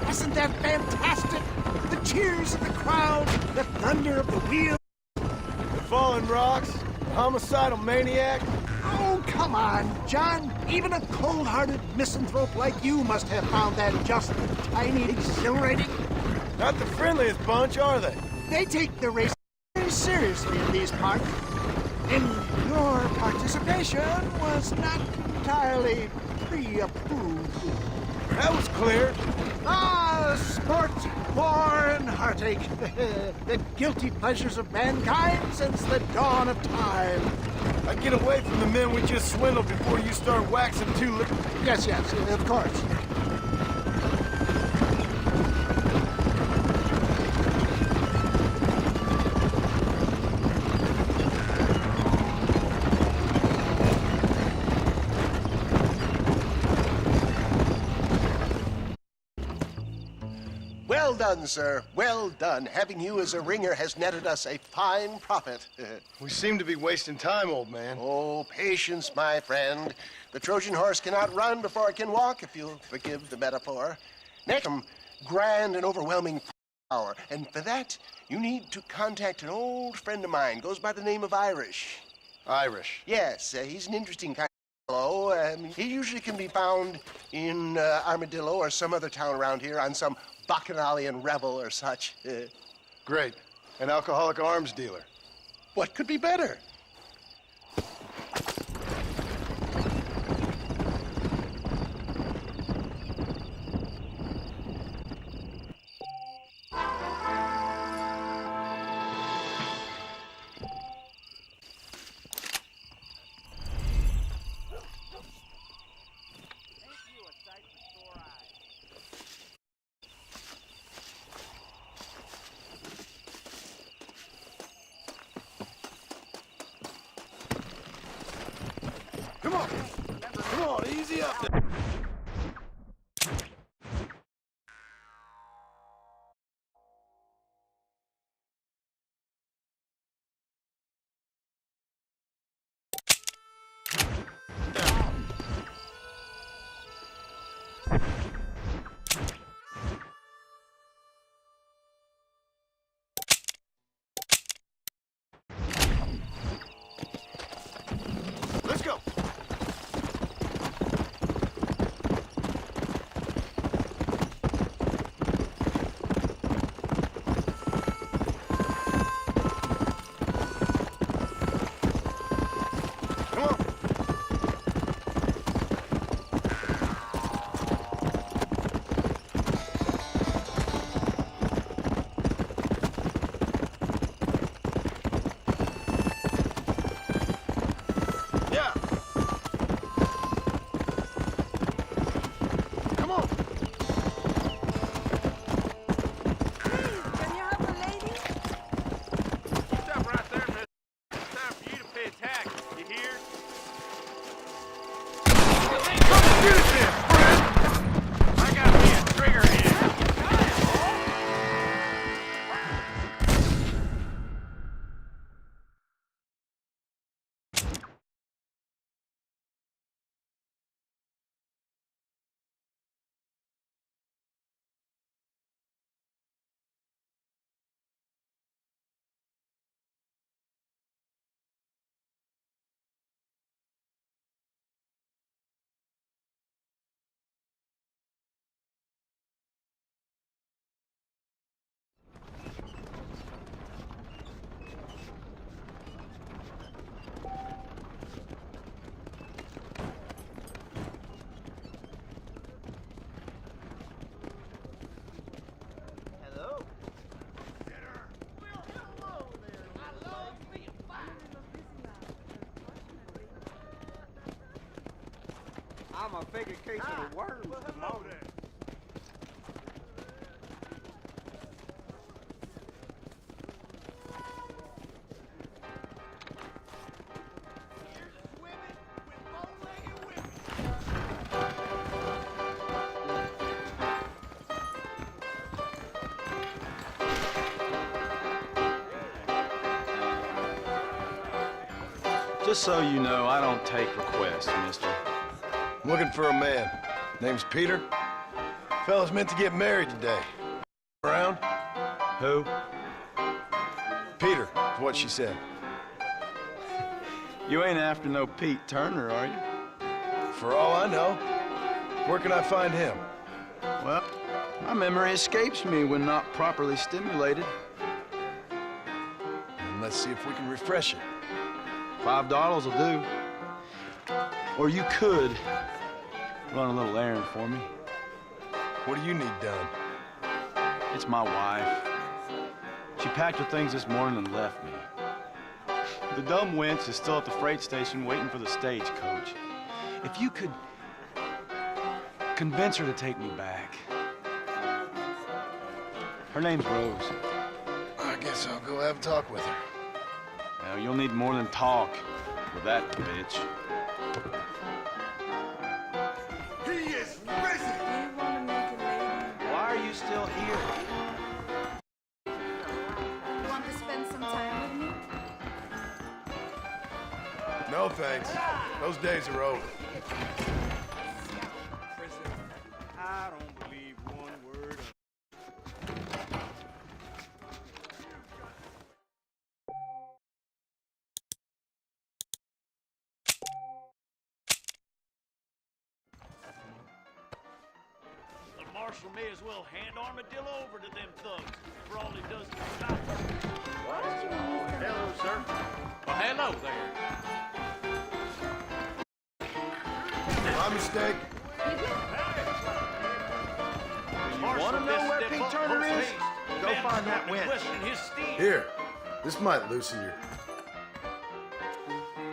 Isn't that fantastic? The cheers of the crowd, the thunder of the wheel. The falling rocks, the homicidal maniac. Oh, come on, John. Even a cold-hearted misanthrope like you must have found that just tiny exhilarating. Not the friendliest bunch, are they? They take the race very seriously in these parts. And your participation was not entirely pre-approved. That was clear. Ah, sport, war, and heartache. The guilty pleasures of mankind since the dawn of time. I get away from the men we just swindled before you start waxing too late. Yes, of course. Well done, sir. Well done. Having you as a ringer has netted us a fine profit. We seem to be wasting time, old man. Oh, patience, my friend. The Trojan horse cannot run before it can walk, if you'll forgive the metaphor. Next, grand and overwhelming power. And for that, you need to contact an old friend of mine. Goes by the name of Irish. Irish? Yes, he's an interesting kind of fellow. He usually can be found in Armadillo or some other town around here on some Bacchanalian revel or such. Great. An alcoholic arms dealer. What could be better? Come on, easy up there. Let's go. I'm a bigger case of the worms. Hello there. Here's swimming with bow-legged women. Just so you know, I don't take requests, mister. I'm looking for a man. Name's Peter. Fella's meant to get married today. Around? Who? Peter, is what she said. You ain't after no Pete Turner, are you? For all I know. Where can I find him? Well, my memory escapes me when not properly stimulated. Let's see if we can refresh it. $5 will do. Or you could run a little errand for me. What do you need done? It's my wife. She packed her things this morning and left me. The dumb wench is still at the freight station waiting for the stagecoach. If you could convince her to take me back. Her name's Rose. I guess I'll go have a talk with her. Now, you'll need more than talk with that bitch. He is risen! Why are you still here? You want to spend some time with me? No thanks. Those days are over. I don't believe one word of The marshal may as well hand Armadillo over to them thugs for all he does to stop us. Hello, sir. Well, hello there. My mistake. You want to know where Pete Turner is? Go find that wench. Here, this might loosen your...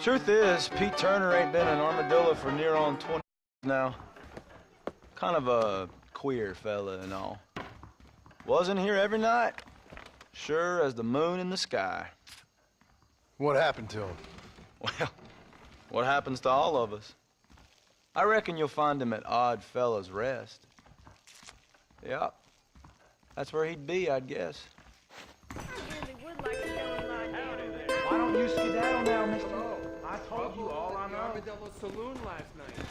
Truth is, Pete Turner ain't been an Armadillo for near on 20 years now. Kind of a queer fella and all. Wasn't here every night. Sure as the moon in the sky. What happened to him? Well, what happens to all of us? I reckon you'll find him at Odd Fella's Rest. Yeah, that's where he'd be, I'd guess. Why don't you skedaddle now, mister? I told you all I know. Armadillo Saloon last night.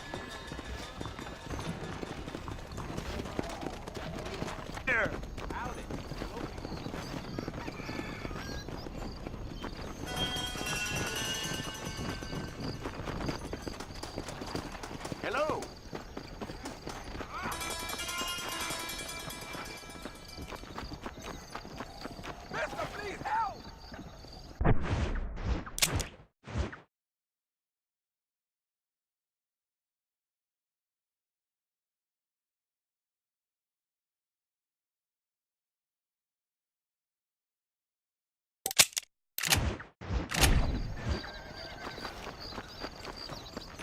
here. Hello. Mister, please help!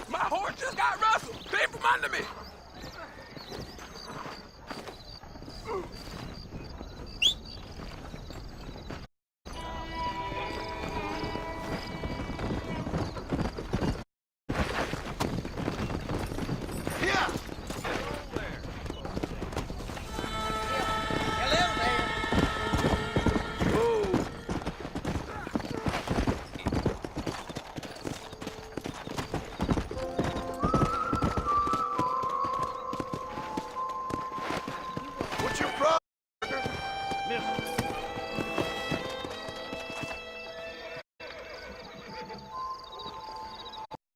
My horse just got rustled. Came from under me. What's your problem?